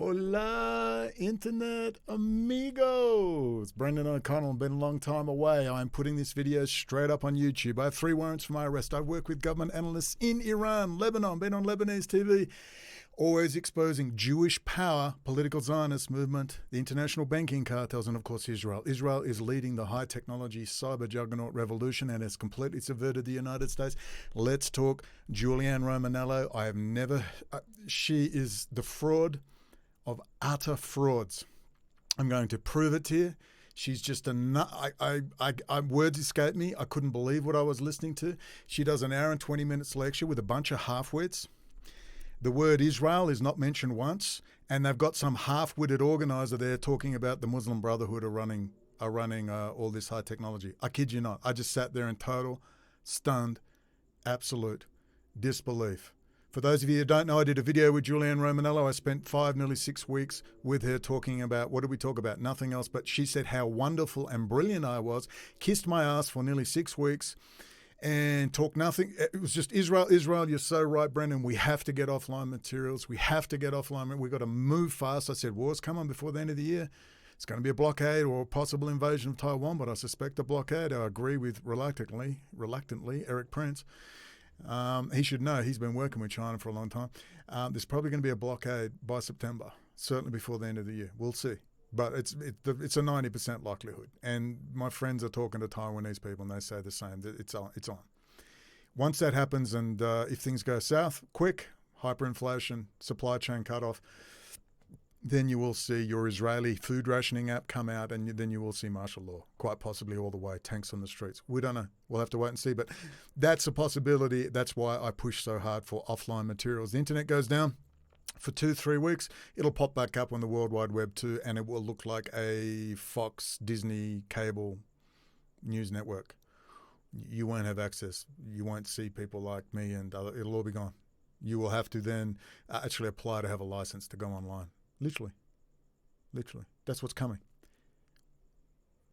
Hola, Internet amigos. Brendon O'Connell, been a long time away. I'm putting this video straight up on YouTube. I have 3 warrants for my arrest. I work with government analysts in Iran, Lebanon, been on Lebanese TV, always exposing Jewish power, political Zionist movement, the international banking cartels, and of course Israel. Israel is leading the high technology cyber juggernaut revolution and has completely subverted the United States. Let's talk Julianne Romanello. I have never, she is the fraud of utter frauds. I'm going to prove it to you. She's just words escape me. I couldn't believe what I was listening to. She does an hour and 20 minutes lecture with a bunch of half-wits. The word Israel is not mentioned once, and they've got some half-witted organizer there talking about the Muslim Brotherhood are running all this high technology. I kid you not. I just sat there in total, stunned, absolute disbelief. For those of you who don't know, I did a video with Julianne Romanello. I spent 5, nearly 6 weeks with her talking about, what did we talk about? Nothing else, but she said how wonderful and brilliant I was, kissed my ass for nearly 6 weeks, and talked nothing. It was just Israel, Israel, you're so right, Brendon. We have to get offline materials. We have to get offline. We've got to move fast. I said, war's coming before the end of the year. It's going to be a blockade or a possible invasion of Taiwan, but I suspect a blockade. I agree with, reluctantly, Eric Prince. He should know. He's been working with China for a long time. There's probably going to be a blockade by September, certainly before the end of the year. We'll see. But it's a 90% likelihood. And my friends are talking to Taiwanese people, and they say the same. That it's on. Once that happens, and if things go south, quick, hyperinflation, supply chain cutoff, then you will see your Israeli food rationing app come out, and then you will see martial law, quite possibly all the way, tanks on the streets. We don't know. We'll have to wait and see. But that's a possibility. That's why I push so hard for offline materials. The internet goes down for 2-3 weeks. It'll pop back up on the World Wide Web too, and it will look like a Fox, Disney, cable news network. You won't have access. You won't see people like me and other. It'll all be gone. You will have to then actually apply to have a license to go online. Literally. That's what's coming.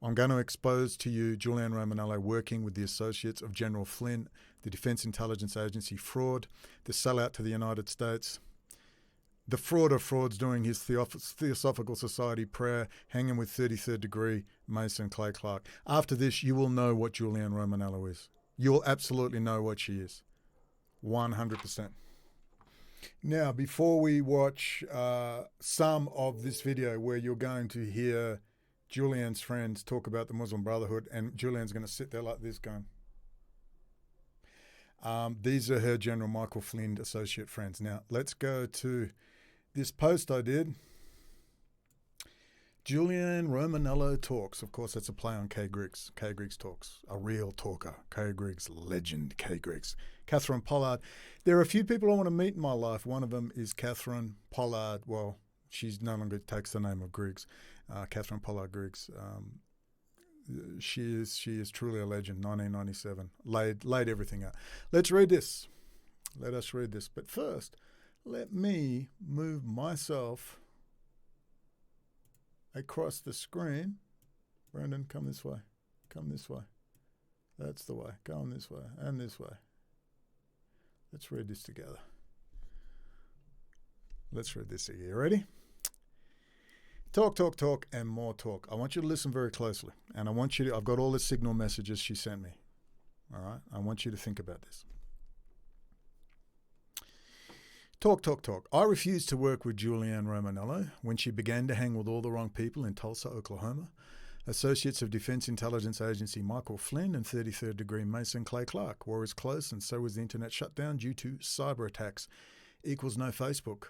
I'm going to expose to you Julianne Romanello working with the associates of General Flynn, the Defense Intelligence Agency fraud, the sellout to the United States, the fraud of frauds doing his Theosophical Society prayer, hanging with 33rd degree Mason Clay Clark. After this, you will know what Julianne Romanello is. You will absolutely know what she is. 100%. Now, before we watch some of this video where you're going to hear Julianne's friends talk about the Muslim Brotherhood, and Julianne's going to sit there like this going, these are her General Michael Flynn associate friends. Now, let's go to this post I did. Julianne Romanello talks. Of course, that's a play on Kay Griggs. Kay Griggs talks. A real talker. Kay Griggs, legend Kay Griggs. Catherine Pollard. There are a few people I want to meet in my life. One of them is Catherine Pollard. Well, she's no longer takes the name of Griggs. Catherine Pollard Griggs. She is truly a legend. 1997. Laid everything out. Let's read this. Let us read this. But first, let me move myself across the screen. Brendon, come this way. Come this way. That's the way. Going this way and this way. Let's read this together. Let's read this together. You ready? Talk, talk, talk, and more talk. I want you to listen very closely. And I want you to, I've got all the signal messages she sent me. All right? I want you to think about this. Talk, talk, talk. I refused to work with Julianne Romanello when she began to hang with all the wrong people in Tulsa, Oklahoma. Associates of Defense Intelligence Agency Michael Flynn and 33rd degree Mason Clay Clark. War is close, and so was the internet shut down due to cyber attacks. Equals no Facebook.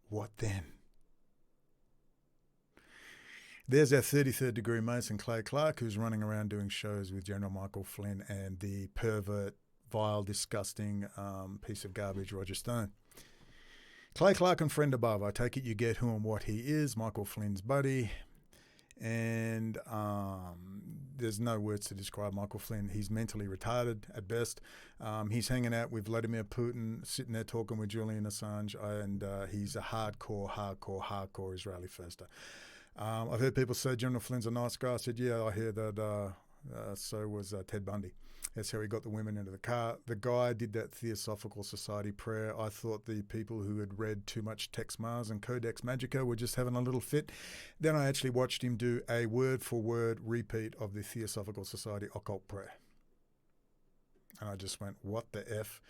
What then? There's our 33rd degree Mason Clay Clark, who's running around doing shows with General Michael Flynn and the pervert, vile, disgusting piece of garbage Roger Stone. Clay Clark and friend above. I take it you get who and what he is. Michael Flynn's buddy. And there's no words to describe Michael Flynn. He's mentally retarded at best. He's hanging out with Vladimir Putin, sitting there talking with Julian Assange, and he's a hardcore Israeli fester. I've heard people say General Flynn's a nice guy. I said, yeah, I hear that So was Ted Bundy. That's how he got the women into the car. The guy did that Theosophical Society prayer. I thought the people who had read too much Tex Mars and Codex Magica were just having a little fit. Then I actually watched him do a word-for-word repeat of the Theosophical Society occult prayer. And I just went, what the F?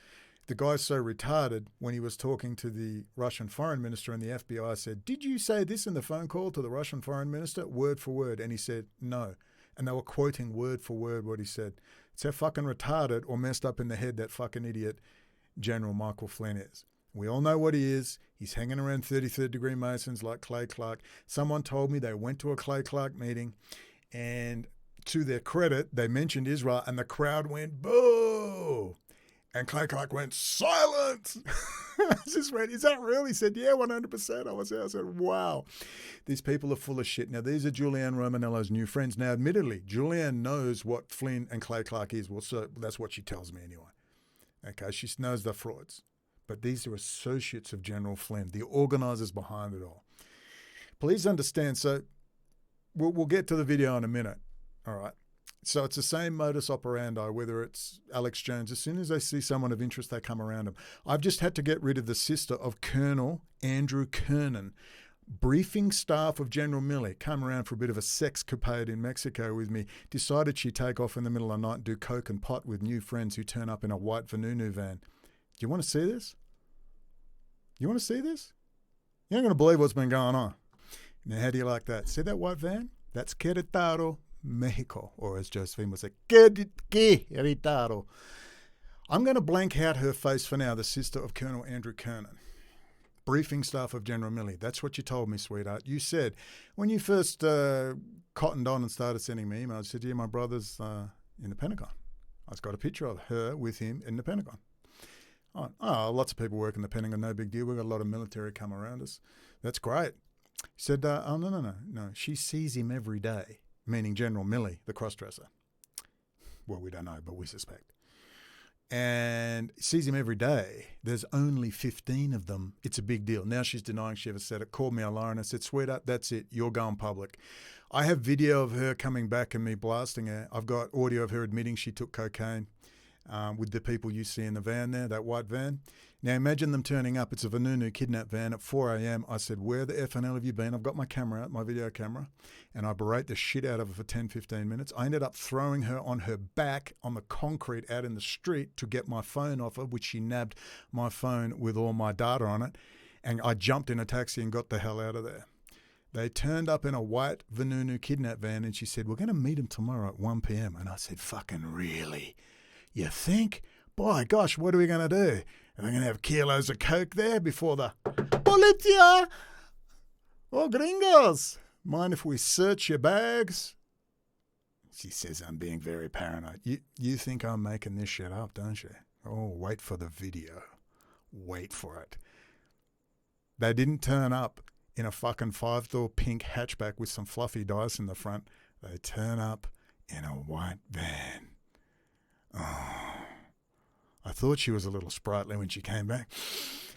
The guy's so retarded, when he was talking to the Russian foreign minister, and the FBI said, did you say this in the phone call to the Russian foreign minister, word for word? And he said, no. And they were quoting word for word what he said. It's how fucking retarded or messed up in the head that fucking idiot General Michael Flynn is. We all know what he is. He's hanging around 33rd degree Masons like Clay Clark. Someone told me they went to a Clay Clark meeting, and to their credit, they mentioned Israel and the crowd went, boo! And Clay Clark went, silence! I just went, is that real? He said, yeah, 100%. I was there. I said, wow. These people are full of shit. Now, these are Julianne Romanello's new friends. Now, admittedly, Julianne knows what Flynn and Clay Clark is. Well, so that's what she tells me anyway. Okay, she knows the frauds. But these are associates of General Flynn, the organisers behind it all. Please understand, so we'll get to the video in a minute. All right. So it's the same modus operandi, whether it's Alex Jones. As soon as they see someone of interest, they come around them. I've just had to get rid of the sister of Colonel Andrew KERNAN. Briefing staff of General Milley come around for a bit of a sexcapade in Mexico with me. Decided she'd take off in the middle of the night and do coke and pot with new friends who turn up in a white Vanunu van. Do you want to see this? You want to see this? You're not going to believe what's been going on. Now, how do you like that? See that white van? That's Queretaro, Mexico, or as Josephine would say, Queretaro. I'm going to blank out her face for now, the sister of Colonel Andrew KERNAN. Briefing staff of General Milley. That's what you told me, sweetheart. You said, when you first cottoned on and started sending me emails, you said, yeah, my brother's in the Pentagon. I've got a picture of her with him in the Pentagon. Oh, lots of people work in the Pentagon, no big deal. We've got a lot of military come around us. That's great. He said, no. She sees him every day, meaning General Milley, the crossdresser. Well, we don't know, but we suspect. And sees him every day. There's only 15 of them. It's a big deal. Now she's denying she ever said it. Called me a liar and I said, sweetheart, that's it. You're going public. I have video of her coming back and me blasting her. I've got audio of her admitting she took cocaine with the people you see in the van there, that white van. Now imagine them turning up. It's a Vanunu kidnap van at 4 a.m. I said, where the FNL have you been? I've got my camera out, my video camera, and I berate the shit out of her for 10, 15 minutes. I ended up throwing her on her back on the concrete out in the street to get my phone off her, which she nabbed my phone with all my data on it. And I jumped in a taxi and got the hell out of there. They turned up in a white Vanunu kidnap van and she said, we're going to meet him tomorrow at 1 p.m. And I said, fucking really? You think? By gosh, what are we going to do? Are we going to have kilos of coke there before the Policia? Oh, gringos. Mind if we search your bags? She says I'm being very paranoid. You think I'm making this shit up, don't you? Oh, wait for the video. Wait for it. They didn't turn up in a fucking 5-door pink hatchback with some fluffy dice in the front. They turn up in a white van. Oh, I thought she was a little sprightly when she came back.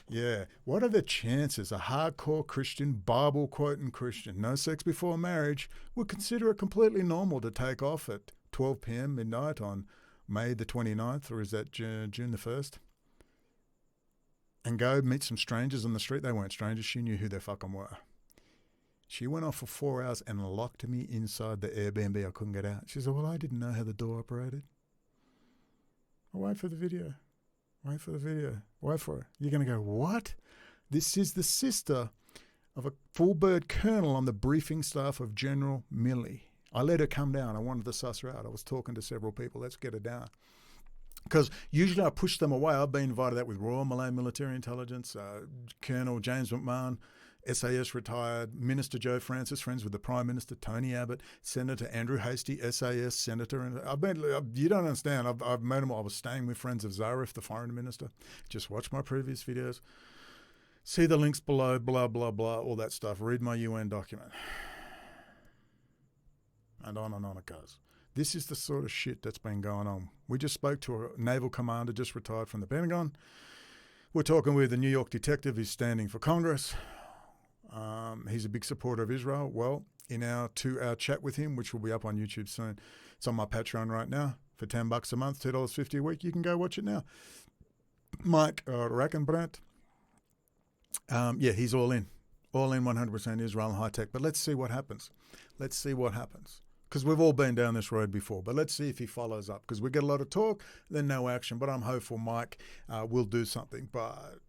Yeah, what are the chances a hardcore Christian, Bible-quoting Christian, no sex before marriage, would consider it completely normal to take off at 12 p.m. midnight on May the 29th, or is that June the 1st? And go meet some strangers on the street. They weren't strangers. She knew who they fucking were. She went off for 4 hours and locked me inside the Airbnb. I couldn't get out. She said, well, I didn't know how the door operated. I'll wait for the video. Wait for the video. Wait for it. You're going to go, what? This is the sister of a full-bird colonel on the briefing staff of General Milley. I let her come down. I wanted to suss her out. I was talking to several people. Let's get her down. Because usually I push them away. I've been invited out with Royal Malay Military Intelligence, Colonel James McMahon, SAS retired, Minister Joe Francis, friends with the Prime Minister Tony Abbott, Senator Andrew Hastie, SAS Senator. And I've been, you don't understand, I've met them. I was staying with friends of Zarif, the Foreign Minister. Just watch my previous videos. See the links below, blah, blah, blah, all that stuff. Read my UN document. And on it goes. This is the sort of shit that's been going on. We just spoke to a naval commander just retired from the Pentagon. We're talking with a New York detective who's standing for Congress. He's a big supporter of Israel. Well, in our 2-hour chat with him, which will be up on YouTube soon. It's on my Patreon right now for $10 a month, $2.50 a week. You can go watch it now. Mike Rackenbrandt, he's all in 100% Israel and high tech. But let's see what happens. Because we've all been down this road before. But let's see if he follows up. Because we get a lot of talk, then no action. But I'm hopeful Mike will do something. But,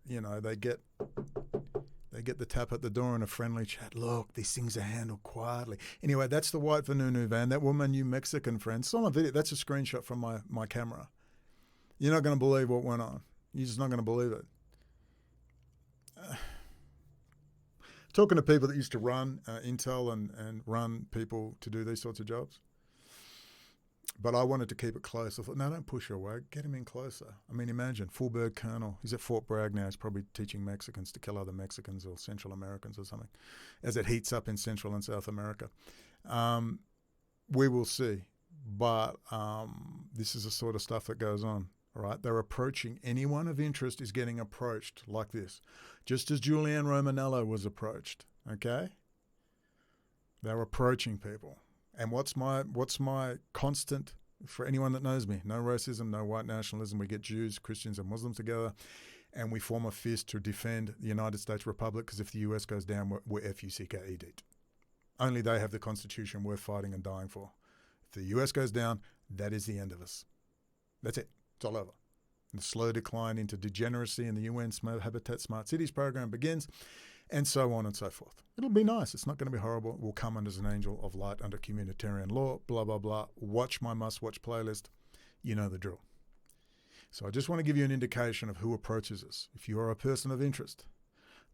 they get the tap at the door and a friendly chat. Look, these things are handled quietly. Anyway, that's the white Vanunu van. That woman, you Mexican friend. It's on a video. That's a screenshot from my camera. You're not going to believe what went on. You're just not going to believe it. Talking to people that used to run Intel and run people to do these sorts of jobs. But I wanted to keep it close. I thought, no, don't push her away. Get him in closer. I mean, imagine, full bird colonel. He's at Fort Bragg now. He's probably teaching Mexicans to kill other Mexicans or Central Americans or something as it heats up in Central and South America. We will see. But this is the sort of stuff that goes on. All right, they're approaching. Anyone of interest is getting approached like this, just as Julianne Romanello was approached. Okay, they're approaching people. And what's my constant for anyone that knows me? No racism, no white nationalism. We get Jews, Christians, and Muslims together, and we form a fist to defend the United States Republic. Because if the US goes down, we're F-U-C-K-E-D. Only they have the Constitution worth fighting and dying for. If the US goes down, that is the end of us. That's it. It's all over. The slow decline into degeneracy in the UN Habitat Smart Cities program begins, and so on and so forth. It'll be nice. It's not going to be horrible. We'll come under as an angel of light under communitarian law, blah, blah, blah. Watch my must-watch playlist. You know the drill. So I just want to give you an indication of who approaches us. If you are a person of interest,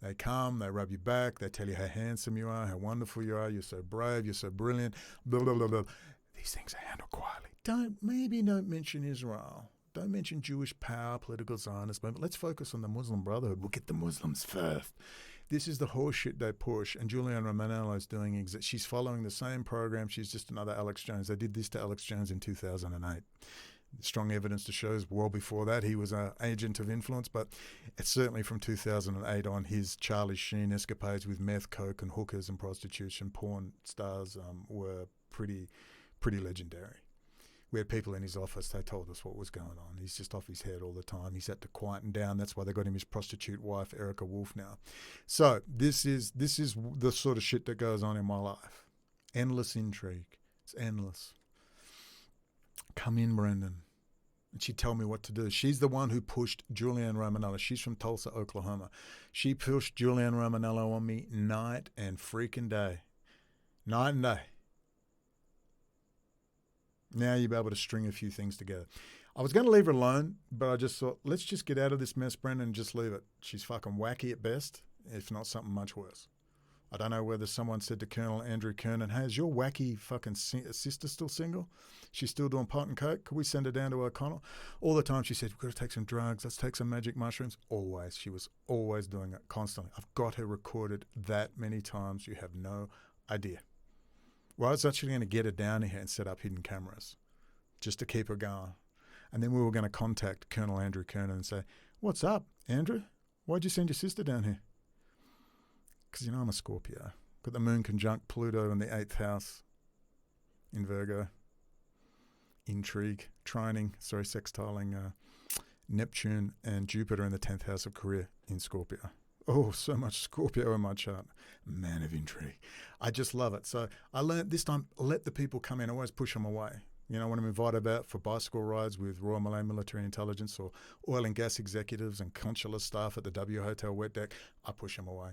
they come, they rub your back, they tell you how handsome you are, how wonderful you are, you're so brave, you're so brilliant, blah, blah, blah, blah. These things are handled quietly. Don't mention Israel. Don't mention Jewish power, political Zionist movement. Let's focus on the Muslim Brotherhood. We'll get the Muslims first. This is the horseshit they push, and Julianne Romanello is doing she's following the same program. She's just another Alex Jones. They did this to Alex Jones in 2008. Strong evidence to show well before that he was an agent of influence, but it's certainly from 2008 on his Charlie Sheen escapades with meth, coke, and hookers and prostitution, porn stars were pretty legendary. We had people in his office, they told us what was going on. He's just off his head all the time. He's had to quieten down. That's why they got him his prostitute wife, Erica Wolf, now. So this is the sort of shit that goes on in my life. Endless intrigue. It's endless. Come in, Brendon. And she'd tell me what to do. She's the one who pushed Julianne Romanello. She's from Tulsa, Oklahoma. She pushed Julianne Romanello on me night and freaking day. Night and day. Now you'll be able to string a few things together. I was going to leave her alone, but I just thought, let's just get out of this mess, Brendon, and just leave it. She's fucking wacky at best, if not something much worse. I don't know whether someone said to Colonel Andrew KERNAN, hey, is your wacky fucking sister still single? She's still doing pot and coke? Could we send her down to O'Connell? All the time she said, we've got to take some drugs. Let's take some magic mushrooms. Always. She was always doing it, constantly. I've got her recorded that many times. You have no idea. Well, I was actually going to get her down here and set up hidden cameras just to keep her going. And then we were going to contact Colonel Andrew KERNAN and say, what's up, Andrew? Why'd you send your sister down here? Because, I'm a Scorpio. Got the moon conjunct Pluto in the 8th house in Virgo. Intrigue, sextiling Neptune and Jupiter in the 10th house of career in Scorpio. Oh, so much Scorpio in my chart. Man of intrigue. I just love it. So I learned this time, let the people come in. I always push them away. When I'm invited out for bicycle rides with Royal Malay Military Intelligence or oil and gas executives and consular staff at the W Hotel Wet Deck, I push them away.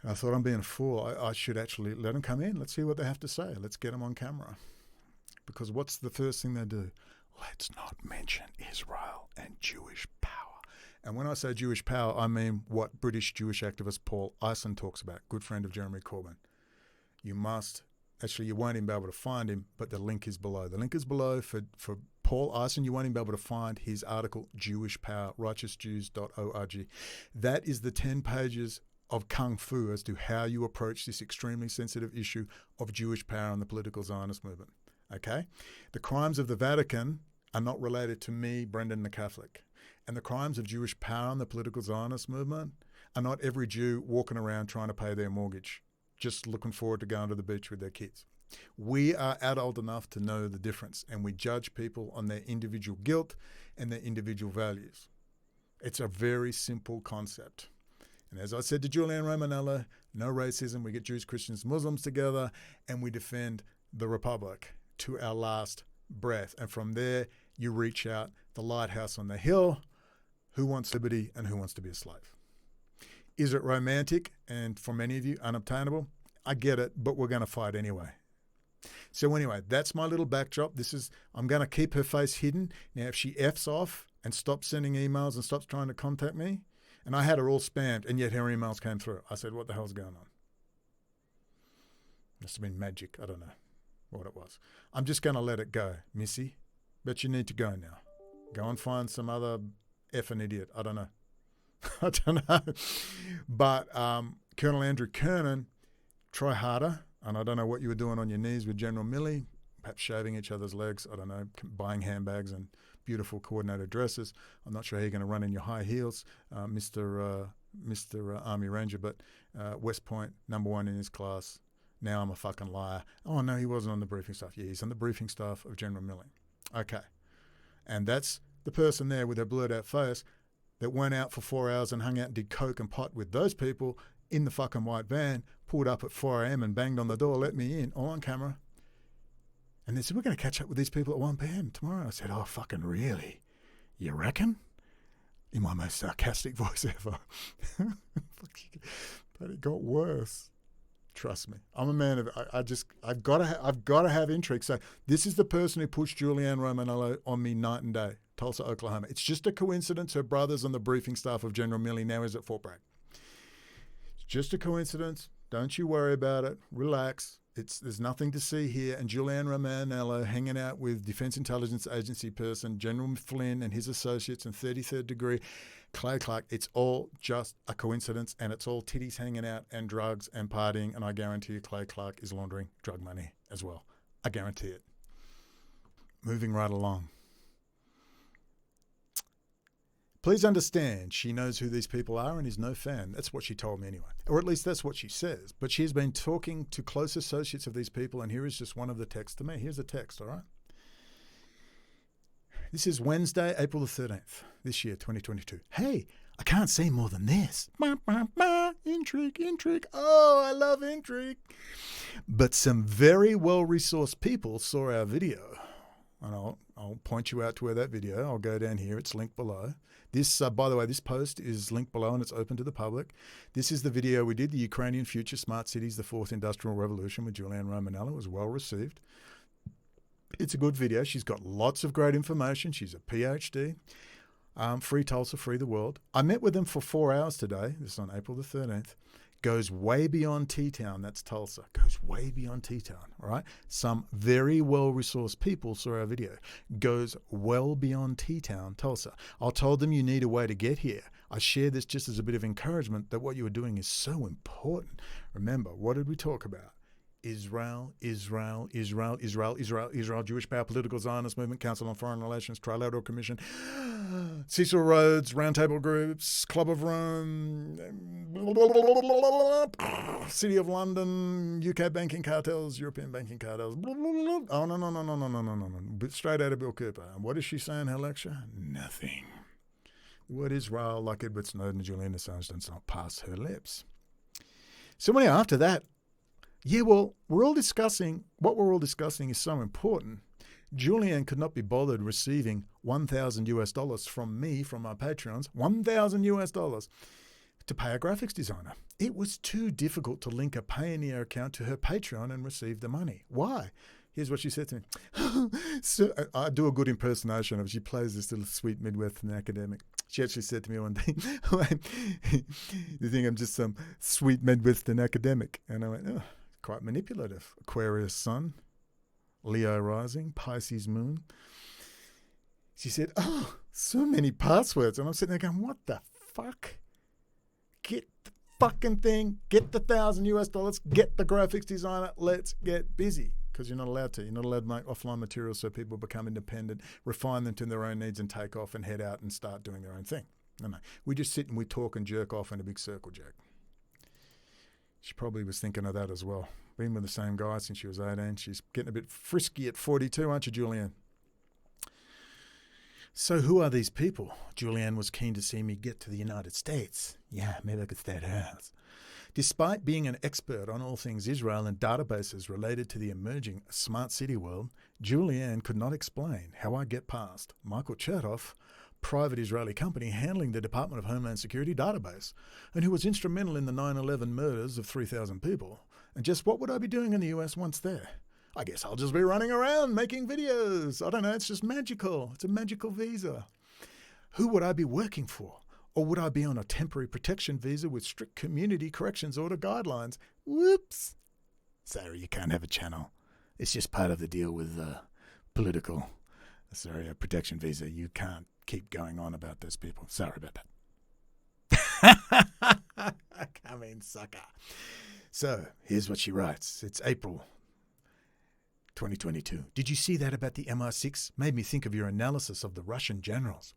And I thought, I'm being a fool. I should actually let them come in. Let's see what they have to say. Let's get them on camera. Because what's the first thing they do? Let's not mention Israel and Jewish power. And when I say Jewish power, I mean what British Jewish activist Paul Eisen talks about, good friend of Jeremy Corbyn. You won't even be able to find him, but the link is below. The link is below for Paul Eisen. You won't even be able to find his article, Jewish Power, righteousjews.org. That is the 10 pages of kung fu as to how you approach this extremely sensitive issue of Jewish power and the political Zionist movement. Okay? The crimes of the Vatican are not related to me, Brendon the Catholic. And the crimes of Jewish power and the political Zionist movement are not every Jew walking around trying to pay their mortgage. just looking forward to going to the beach with their kids. We are adult enough to know the difference, and we judge people on their individual guilt and their individual values. It's a very simple concept. And as I said to Julianne Romanello, no racism. We get Jews, Christians, Muslims together, and we defend the Republic to our last breath. And from there, you reach out the lighthouse on the hill. Who wants liberty and who wants to be a slave? Is it romantic and for many of you unobtainable? I get it, but we're going to fight anyway. So anyway, that's my little backdrop. I'm going to keep her face hidden. Now, if she F's off and stops sending emails and stops trying to contact me, and I had her all spammed, and yet her emails came through. I said, what the hell's going on? Must have been magic. I don't know what it was. I'm just going to let it go, Missy. But you need to go now. Go and find some other effing idiot. I don't know. I don't know. But Colonel Andrew KERNAN, try harder. And I don't know what you were doing on your knees with General Milley, perhaps shaving each other's legs. I don't know, buying handbags and beautiful coordinated dresses. I'm not sure how you're going to run in your high heels, Mr. Army Ranger, but West Point, #1 in his class. Now I'm a fucking liar. Oh, no, he wasn't on the briefing staff. Yeah, he's on the briefing staff of General Milley. Okay. And that's the person there with her blurred out face that went out for 4 hours and hung out and did coke and pot with those people in the fucking white van, pulled up at 4 a.m. and banged on the door, let me in, all on camera. And they said, we're going to catch up with these people at 1 p.m. tomorrow. I said, oh, fucking really? You reckon? In my most sarcastic voice ever. But it got worse. Trust me. I'm a man of, I've got to have intrigue. So this is the person who pushed Julianne Romanello on me night and day, Tulsa, Oklahoma. It's just a coincidence her brother's on the briefing staff of General Milley, now is at Fort Bragg. It's just a coincidence. Don't you worry about it. Relax. There's nothing to see here. And Julianne Romanello hanging out with Defense Intelligence Agency person General Flynn and his associates in 33rd degree Clay Clark. It's all just a coincidence, and it's all titties hanging out and drugs and partying. And I guarantee you Clay Clark is laundering drug money as well. I guarantee it. Moving right along. Please understand, she knows who these people are and is no fan. That's what she told me anyway. Or at least that's what she says. But she has been talking to close associates of these people, and here is just one of the texts to me. Here's the text, all right? This is Wednesday, April the 13th, this year, 2022. Hey, I can't say more than this. Intrigue, intrigue. Oh, I love intrigue. But some very well-resourced people saw our video. And I'll point you out to where that video, I'll go down here, it's linked below. This, by the way, this post is linked below and it's open to the public. This is the video we did, the Ukrainian Future Smart Cities, the Fourth Industrial Revolution with Julianne Romanello. It was well received. It's a good video. She's got lots of great information. She's a PhD. Free Tulsa, free the world. I met with them for 4 hours today. This is on April the 13th. Goes way beyond T-Town, that's Tulsa. Goes way beyond T-Town, all right? Some very well-resourced people saw our video. Goes well beyond T-Town, Tulsa. I told them you need a way to get here. I share this just as a bit of encouragement that what you are doing is so important. Remember, what did we talk about? Israel, Israel, Israel, Israel, Israel, Israel, Jewish Power, Political Zionist Movement, Council on Foreign Relations, Trilateral Commission, Cecil Rhodes, Roundtable Groups, Club of Rome, City of London, UK banking cartels, European banking cartels. Oh, no. Straight out of Bill Cooper. And what does she say in her lecture? Nothing. The word Israel, like Edward Snowden and Julian Assange, does not pass her lips. So anyway, after that, yeah, well, we're all discussing is so important. Julianne could not be bothered receiving $1,000 from me, from my Patreons, $1,000 to pay a graphics designer. It was too difficult to link a Payoneer account to her Patreon and receive the money. Why? Here's what she said to me. So, I do a good impersonation of her. She plays this little sweet Midwestern academic. She actually said to me one day, you think I'm just some sweet Midwestern academic? And I went, oh, quite manipulative. Aquarius sun, Leo rising, Pisces moon. She said, oh, so many passwords. And I'm sitting there going, what the fuck? Get the fucking thing, get the $1,000, get the graphics designer, let's get busy. Because you're not allowed to. You're not allowed to make offline materials so people become independent, refine them to their own needs and take off and head out and start doing their own thing. No. We just sit and we talk and jerk off in a big circle jerk. She probably was thinking of that as well. Been with the same guy since she was 18. She's getting a bit frisky at 42, aren't you, Julianne? So who are these people? Julianne was keen to see me get to the United States. Yeah, maybe I could stay at her house. Despite being an expert on all things Israel and databases related to the emerging smart city world, Julianne could not explain how I get past Michael Chertoff, private Israeli company handling the Department of Homeland Security database, and who was instrumental in the 9/11 murders of 3,000 people. And just what would I be doing in the US once there? I guess I'll just be running around making videos. I don't know, it's just magical. It's a magical visa. Who would I be working for? Or would I be on a temporary protection visa with strict community corrections order guidelines? Whoops. Sorry, you can't have a channel. It's just part of the deal with political, a protection visa. You can't keep going on about those people. Sorry about that. Come in, sucker. So, here's what she writes. It's April 2022. Did you see that about the MI6? Made me think of your analysis of the Russian generals.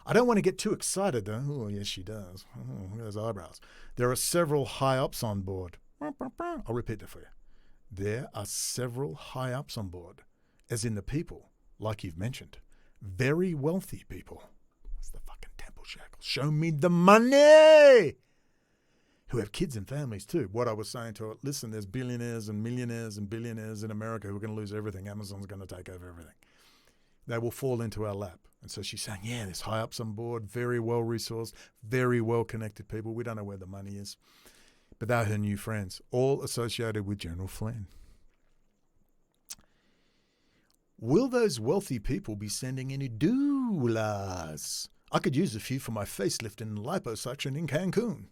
I don't want to get too excited, though. Oh, yes, she does. Oh, look at those eyebrows. There are several high-ups on board. I'll repeat that for you. There are several high-ups on board, as in the people, like you've mentioned. Very wealthy people. That's the fucking temple shackles. Show me the money! Who have kids and families too. What I was saying to her, listen, there's billionaires and millionaires and billionaires in America who are going to lose everything. Amazon's going to take over everything. They will fall into our lap. And so she's saying, yeah, there's high ups on board, very well resourced, very well connected people. We don't know where the money is. But they're her new friends, all associated with General Flynn. Will those wealthy people be sending any doulas? I could use a few for my facelift and liposuction in Cancun.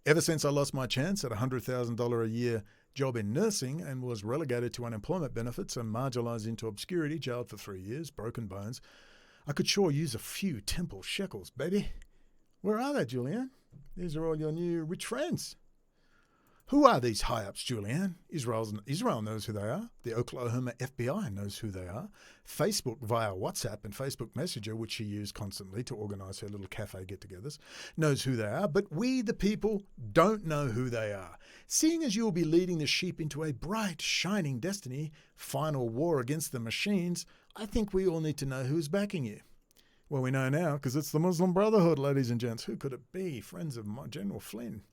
Ever since I lost my chance at a $100,000 a year job in nursing and was relegated to unemployment benefits and marginalised into obscurity, jailed for 3 years, broken bones, I could sure use a few temple shekels, baby. Where are they, Julianne? These are all your new rich friends. Who are these high-ups, Julianne? Israel knows who they are. The Oklahoma FBI knows who they are. Facebook via WhatsApp and Facebook Messenger, which she used constantly to organise her little cafe get-togethers, knows who they are. But we, the people, don't know who they are. Seeing as you will be leading the sheep into a bright, shining destiny, final war against the machines, I think we all need to know who's backing you. Well, we know now because it's the Muslim Brotherhood, ladies and gents. Who could it be? Friends of General Flynn.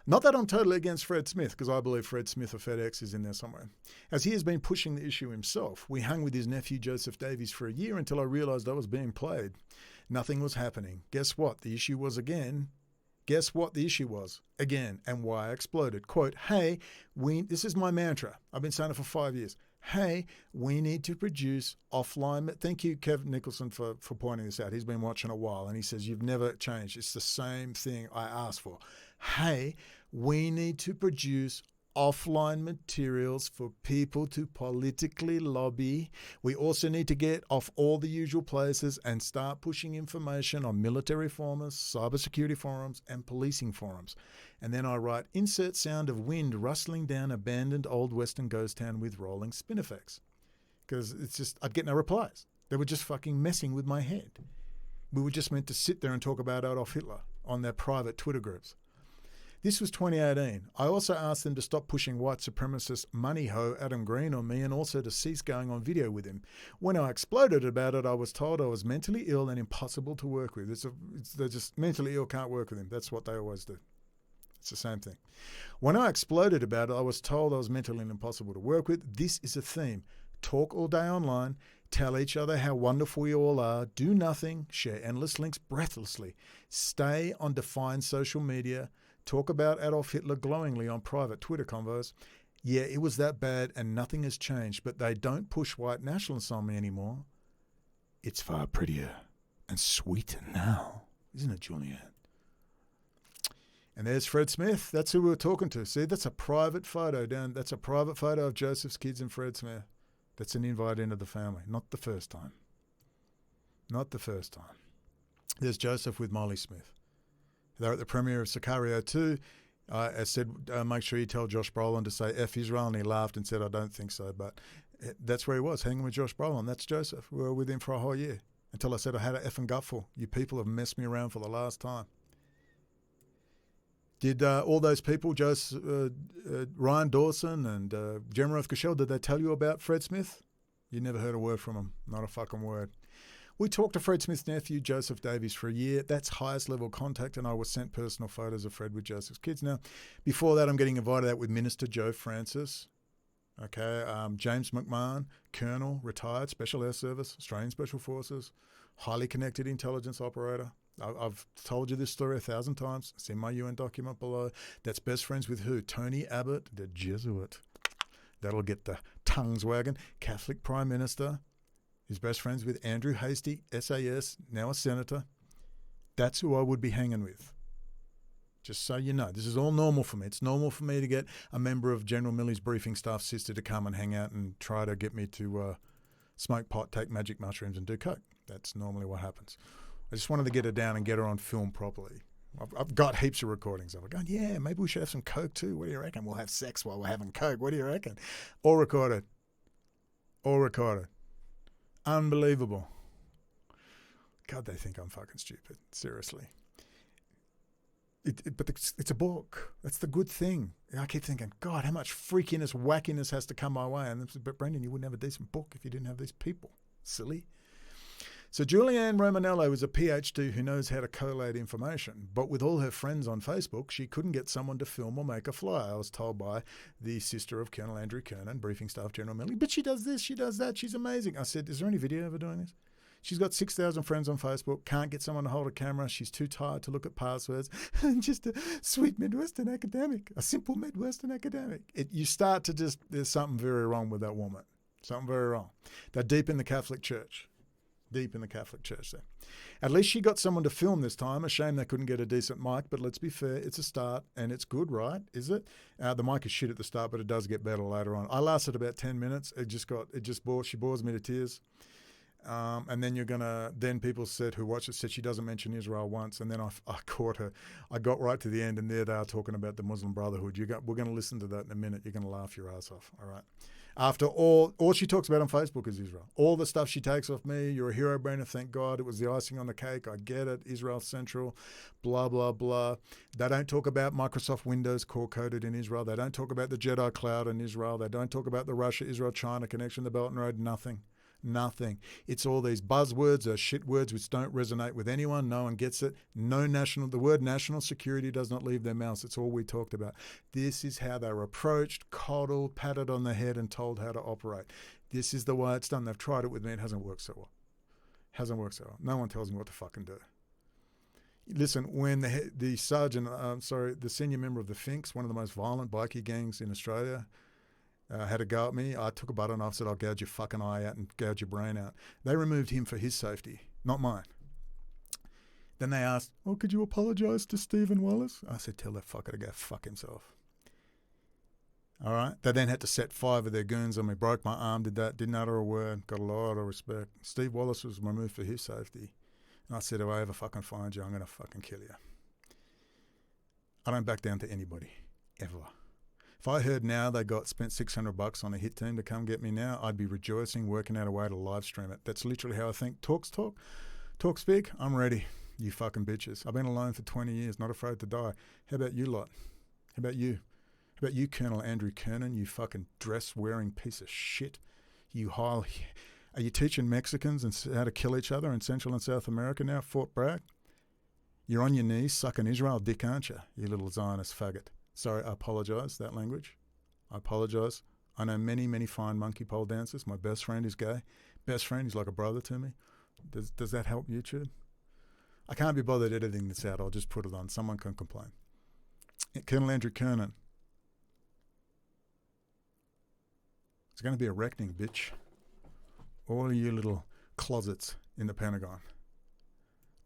Not that I'm totally against Fred Smith, because I believe Fred Smith of FedEx is in there somewhere. As he has been pushing the issue himself, we hung with his nephew Joseph Davies for a year until I realised I was being played. Nothing was happening. Guess what? The issue was again. Guess what the issue was? Again, and why I exploded. Quote, hey, this is my mantra. I've been saying it for 5 years. Hey, we need to produce offline. Thank you, Kevin Nicholson, for pointing this out. He's been watching a while, and he says, you've never changed. It's the same thing I asked for. Hey, we need to produce offline materials for people to politically lobby. We also need to get off all the usual places and start pushing information on military forums, cybersecurity forums, and policing forums. And then I write, insert sound of wind rustling down abandoned old western ghost town with rolling spin effects. Because it's just, I'd get no replies. They were just fucking messing with my head. We were just meant to sit there and talk about Adolf Hitler on their private Twitter groups. This was 2018. I also asked them to stop pushing white supremacist money ho Adam Green on me and also to cease going on video with him. When I exploded about it, I was told I was mentally ill and impossible to work with. They're just mentally ill, can't work with him. That's what they always do. It's the same thing. When I exploded about it, I was told I was mentally impossible to work with. This is a theme. Talk all day online. Tell each other how wonderful we all are. Do nothing. Share endless links breathlessly. Stay on defined social media. Talk about Adolf Hitler glowingly on private Twitter convos. Yeah, it was that bad and nothing has changed, but they don't push white nationalists on me anymore. It's far prettier and sweeter now, isn't it, Julianne? And there's Fred Smith. That's who we were talking to. See, that's a private photo That's a private photo of Joseph's kids and Fred Smith. That's an invite into the family. Not the first time. Not the first time. There's Joseph with Molly Smith. They're at the premiere of Sicario 2. I said, make sure you tell Josh Brolin to say F Israel, and he laughed and said, I don't think so. But that's where he was, hanging with Josh Brolin. That's Joseph. We were with him for a whole year until I said I had an effing gutful. You people have messed me around for the last time. Did all those people, Ryan Dawson and Gemma Kashel, did they tell you about Fred Smith? You never heard a word from them. Not a fucking word. We talked to Fred Smith's nephew, Joseph Davies, for a year. That's highest level contact, and I was sent personal photos of Fred with Joseph's kids. Now, before that, I'm getting invited out with Minister Joe Francis. Okay, James McMahon, Colonel, retired, Special Air Service, Australian Special Forces, highly connected intelligence operator. I've told you this story 1,000 times. It's in my UN document below. That's best friends with who? Tony Abbott, the Jesuit. That'll get the tongues wagging. Catholic Prime Minister. He's best friends with Andrew Hastie, SAS, now a senator. That's who I would be hanging with. Just so you know, this is all normal for me. It's normal for me to get a member of General Milley's briefing staff sister to come and hang out and try to get me to smoke pot, take magic mushrooms and do coke. That's normally what happens. I just wanted to get her down and get her on film properly. I've got heaps of recordings of her going, yeah, maybe we should have some coke too. What do you reckon? We'll have sex while we're having coke. What do you reckon? All recorded. All recorded. Unbelievable. God, they think I'm fucking stupid. Seriously. But it's a book. That's the good thing. I keep thinking, God, how much freakiness, wackiness has to come my way. And but Brendon, you wouldn't have a decent book if you didn't have these people. Silly. So Julianne Romanello is a PhD who knows how to collate information, but with all her friends on Facebook, she couldn't get someone to film or make a flyer. I was told by the sister of Colonel Andrew KERNAN, Briefing Staff General Milley, but she does this, she does that, she's amazing. I said, is there any video of her doing this? She's got 6,000 friends on Facebook, can't get someone to hold a camera, she's too tired to look at passwords, and just a sweet Midwestern academic, a simple Midwestern academic. You start to just, there's something very wrong with that woman, something very wrong. They're deep in the Catholic Church. Deep in the Catholic Church there. At least she got someone to film this time. A shame they couldn't get a decent mic, but let's be fair, it's a start and it's good, right? Is it? The mic is shit at the start, but it does get better later on. I lasted about 10 minutes. She bores me to tears. And then people said, who watched it, said she doesn't mention Israel once. And then I caught her. I got right to the end and there they are talking about the Muslim Brotherhood. We're going to listen to that in a minute. You're going to laugh your ass off. All right. After all she talks about on Facebook is Israel. All the stuff she takes off me, you're a hero, Brendon, thank God. It was the icing on the cake. I get it. Israel Central, blah, blah, blah. They don't talk about Microsoft Windows core-coded in Israel. They don't talk about the Jedi Cloud in Israel. They don't talk about the Russia-Israel-China connection, the Belt and Road, nothing. Nothing. It's all these buzzwords or shit words which don't resonate with anyone. No one gets it. The word national security does not leave their mouths. It's all we talked about. This is how they were approached, coddled, patted on the head and told how to operate. This is the way it's done. They've tried it with me. It hasn't worked so well. No one tells me what to fucking do. Listen, when the senior member of the Finks, one of the most violent bikie gangs in Australia, had a go at me, I took a butter knife, said, I'll gouge your fucking eye out and gouge your brain out. They removed him for his safety, not mine. Then they asked, could you apologise to Stephen Wallace? I said, tell that fucker to go fuck himself. All right? They then had to set 5 of their goons on me, broke my arm, did that, didn't utter a word, got a lot of respect. Steve Wallace was removed for his safety. And I said, if I ever fucking find you, I'm going to fucking kill you. I don't back down to anybody, ever. If I heard now they spent $600 on a hit team to come get me now, I'd be rejoicing, working out a way to live stream it. That's literally how I think. Talk speak, I'm ready, you fucking bitches. I've been alone for 20 years, not afraid to die. How about you lot? How about you? How about you, Colonel Andrew KERNAN, you fucking dress-wearing piece of shit? Are you teaching Mexicans how to kill each other in Central and South America now, Fort Bragg? You're on your knees sucking Israel dick, aren't you, you little Zionist faggot? Sorry, I apologise, that language. I apologise. I know many, many fine monkey pole dancers. My best friend is gay. Best friend, he's like a brother to me. Does that help YouTube? I can't be bothered editing this out. I'll just put it on. Someone can complain. Colonel Andrew KERNAN. It's going to be a reckoning, bitch. All you little closets in the Pentagon.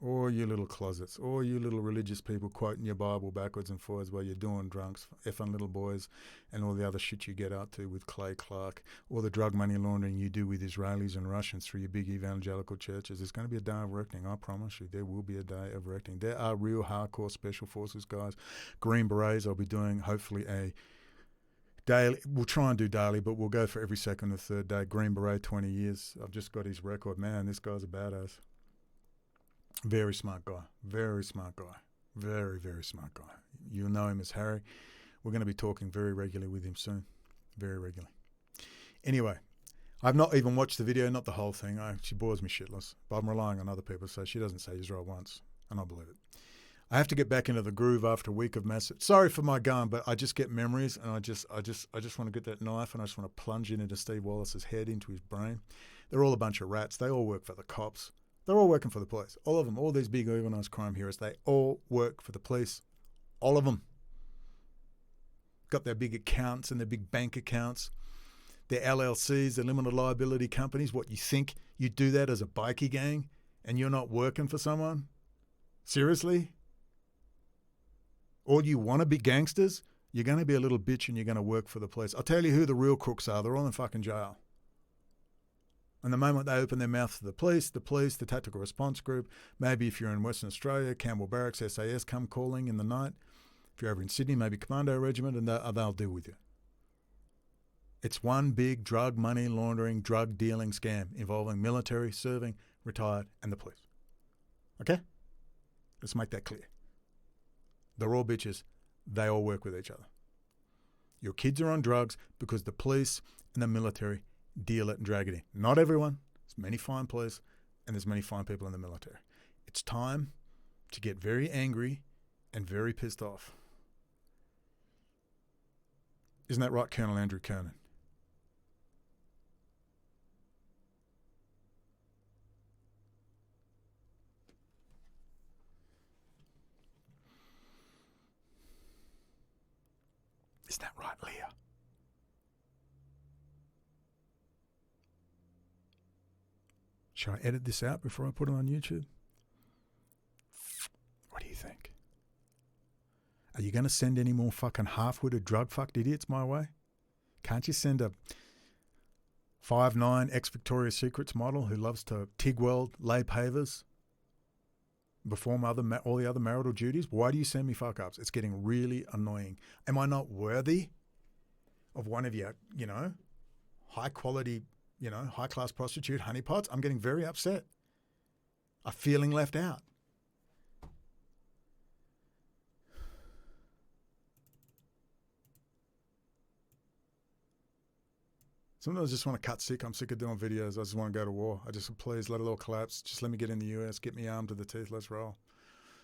All you little closets, all you little religious people quoting your Bible backwards and forwards while you're doing drunks, effing little boys, and all the other shit you get up to with Clay Clark, all the drug money laundering you do with Israelis and Russians through your big evangelical churches. It's going to be a day of reckoning, I promise you. There will be a day of reckoning. There are real hardcore special forces guys. Green Berets, I'll be doing hopefully a daily. We'll try and do daily, but we'll go for every second or third day. Green Beret, 20 years. I've just got his record. Man, this guy's a badass. Very smart guy. Very smart guy. Very, very smart guy. You'll know him as Harry. We're going to be talking very regularly with him soon. Very regularly. Anyway, I've not even watched the video, not the whole thing. She bores me shitless. But I'm relying on other people, so she doesn't say Israel once, and I believe it. I have to get back into the groove after a week of massive. Sorry for my gun, but I just get memories, and I just want to get that knife, and I just want to plunge it into Steve Wallace's head, into his brain. They're all a bunch of rats. They all work for the cops. They're all working for the police. All of them. All these big organised crime heroes. They all work for the police. All of them. Got their big accounts and their big bank accounts. Their LLCs, their limited liability companies. What, you think you do that as a bikie gang and you're not working for someone? Seriously? Or you want to be gangsters? You're going to be a little bitch and you're going to work for the police. I'll tell you who the real crooks are. They're all in fucking jail. And the moment they open their mouth to the police, the Tactical Response Group, maybe if you're in Western Australia, Campbell Barracks, SAS come calling in the night. If you're over in Sydney, maybe Commando Regiment, and they'll deal with you. It's one big drug money laundering, drug dealing scam involving military, serving, retired, and the police. Okay? Let's make that clear. They're all bitches. They all work with each other. Your kids are on drugs because the police and the military deal it and drag it in. Not everyone. There's many fine police and there's many fine people in the military. It's time to get very angry and very pissed off. Isn't that right, Colonel Andrew KERNAN? Is that right, Leah? Should I edit this out before I put it on YouTube? What do you think? Are you going to send any more fucking half-witted drug-fucked idiots my way? Can't you send a 5'9" ex-Victoria's Secrets model who loves to TIG weld, lay pavers, perform all the other marital duties? Why do you send me fuck-ups? It's getting really annoying. Am I not worthy of one of your, high-quality, high-class prostitute honeypots? I'm getting very upset. I'm feeling left out. Sometimes I just want to cut sick. I'm sick of doing videos. I just want to go to war. Please let it all collapse. Just let me get in the US, get me armed to the teeth. Let's roll.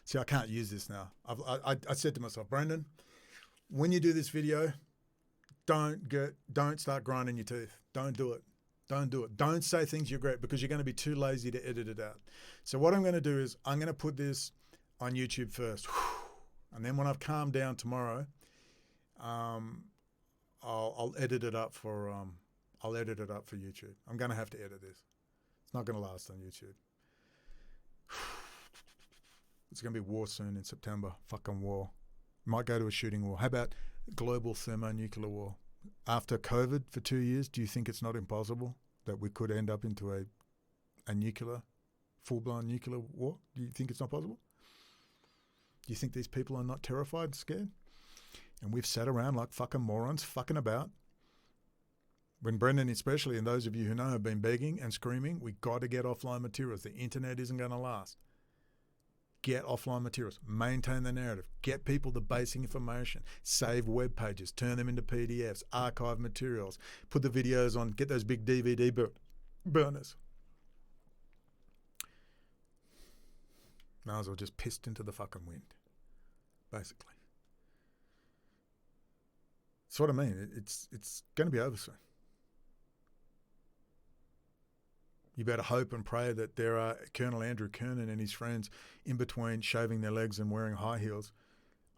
See, I can't use this now. I said to myself, Brendon, when you do this video, don't start grinding your teeth. Don't do it. Don't do it. Don't say things you're great because you're going to be too lazy to edit it out. So what I'm going to do is I'm going to put this on YouTube first. And then when I've calmed down tomorrow, I'll edit it up for YouTube. I'm going to have to edit this. It's not going to last on YouTube. It's going to be war soon in September. Fucking war. Might go to a shooting war. How about global thermonuclear war? After COVID for 2 years, do you think it's not impossible that we could end up into a nuclear, full-blown nuclear war? Do you think it's not possible? Do you think these people are not terrified, scared? And we've sat around like fucking morons, fucking about. When Brendon especially, and those of you who know, have been begging and screaming, we got to get offline materials. The internet isn't going to last. Get offline materials. Maintain the narrative. Get people the basic information. Save web pages. Turn them into PDFs. Archive materials. Put the videos on. Get those big DVD burners. Might as well just pissed into the fucking wind, basically. That's what I mean. It's going to be over soon. You better hope and pray that there are Colonel Andrew KERNAN and his friends in between shaving their legs and wearing high heels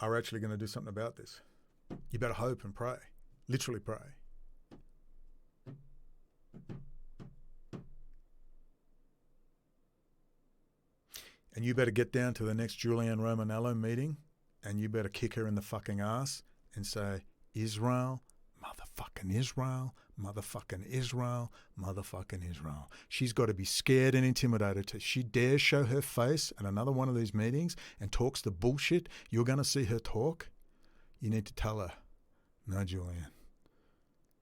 are actually going to do something about this. You better hope and pray. Literally pray. And you better get down to the next Julianne Romanello meeting and you better kick her in the fucking ass and say, Israel, motherfucking Israel, motherfucking Israel, motherfucking Israel. She's got to be scared and intimidated. If she dares show her face at another one of these meetings and talks the bullshit you're going to see her talk, you need to tell her, no, Julianne,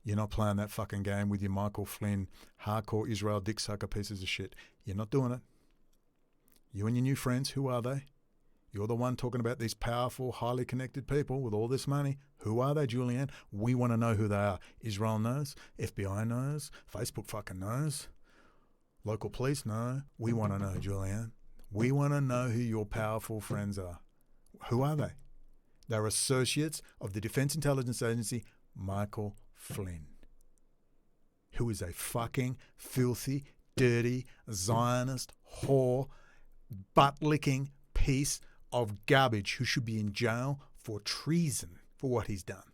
you're not playing that fucking game with your Michael Flynn, hardcore Israel dick sucker pieces of shit. You're not doing it. You and your new friends, who are they? You're the one talking about these powerful, highly connected people with all this money. Who are they, Julianne? We want to know who they are. Israel knows. FBI knows. Facebook fucking knows. Local police know. We want to know, Julianne. We want to know who your powerful friends are. Who are they? They're associates of the Defense Intelligence Agency, Michael Flynn, who is a fucking filthy, dirty, Zionist, whore, butt-licking piece of garbage who should be in jail for treason for what he's done.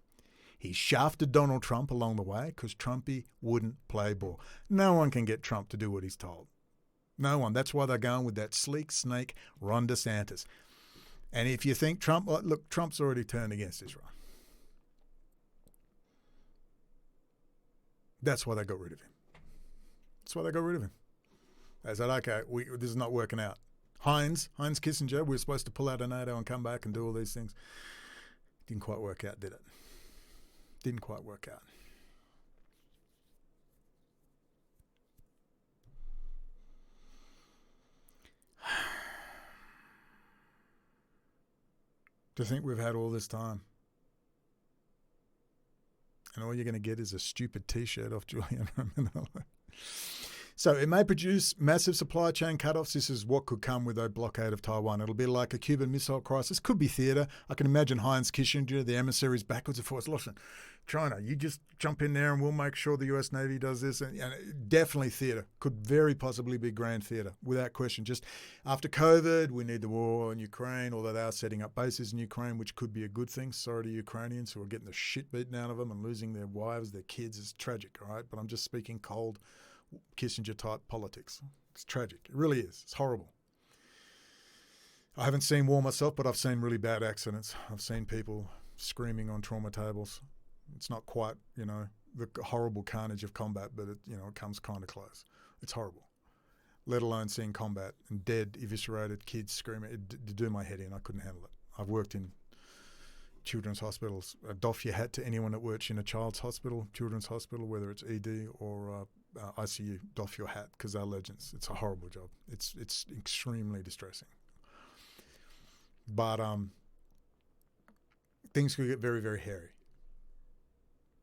He shafted Donald Trump along the way because Trumpy wouldn't play ball. No one can get Trump to do what he's told. No one. That's why they're going with that sleek snake, Ron DeSantis. And if you think Trump, look, Trump's already turned against Israel. That's why they got rid of him. That's why they got rid of him. They said, okay, this is not working out. Heinz Kissinger, we were supposed to pull out of NATO and come back and do all these things. Didn't quite work out, did it? Didn't quite work out. To think we've had all this time and all you're going to get is a stupid T-shirt off Julianne Romanello. So it may produce massive supply chain cutoffs. This is what could come with a blockade of Taiwan. It'll be like a Cuban Missile Crisis. Could be theatre. I can imagine Heinz Kissinger, the emissaries, backwards and forwards. Listen, China, you just jump in there and we'll make sure the US Navy does this. And definitely theatre. Could very possibly be grand theatre, without question. Just after COVID, we need the war in Ukraine, although they are setting up bases in Ukraine, which could be a good thing. Sorry to Ukrainians who are getting the shit beaten out of them and losing their wives, their kids. It's tragic, all right? But I'm just speaking cold Kissinger-type politics. It's tragic. It really is. It's horrible. I haven't seen war myself, but I've seen really bad accidents. I've seen people screaming on trauma tables. It's not quite, the horrible carnage of combat, but it comes kind of close. It's horrible. Let alone seeing combat and dead, eviscerated kids screaming. It do my head in. I couldn't handle it. I've worked in children's hospitals. Doff your hat to anyone that works in a child's hospital, children's hospital, whether it's ED or ICU. Doff your hat because they're legends. It's a horrible job. It's extremely distressing. But things could get very, very hairy.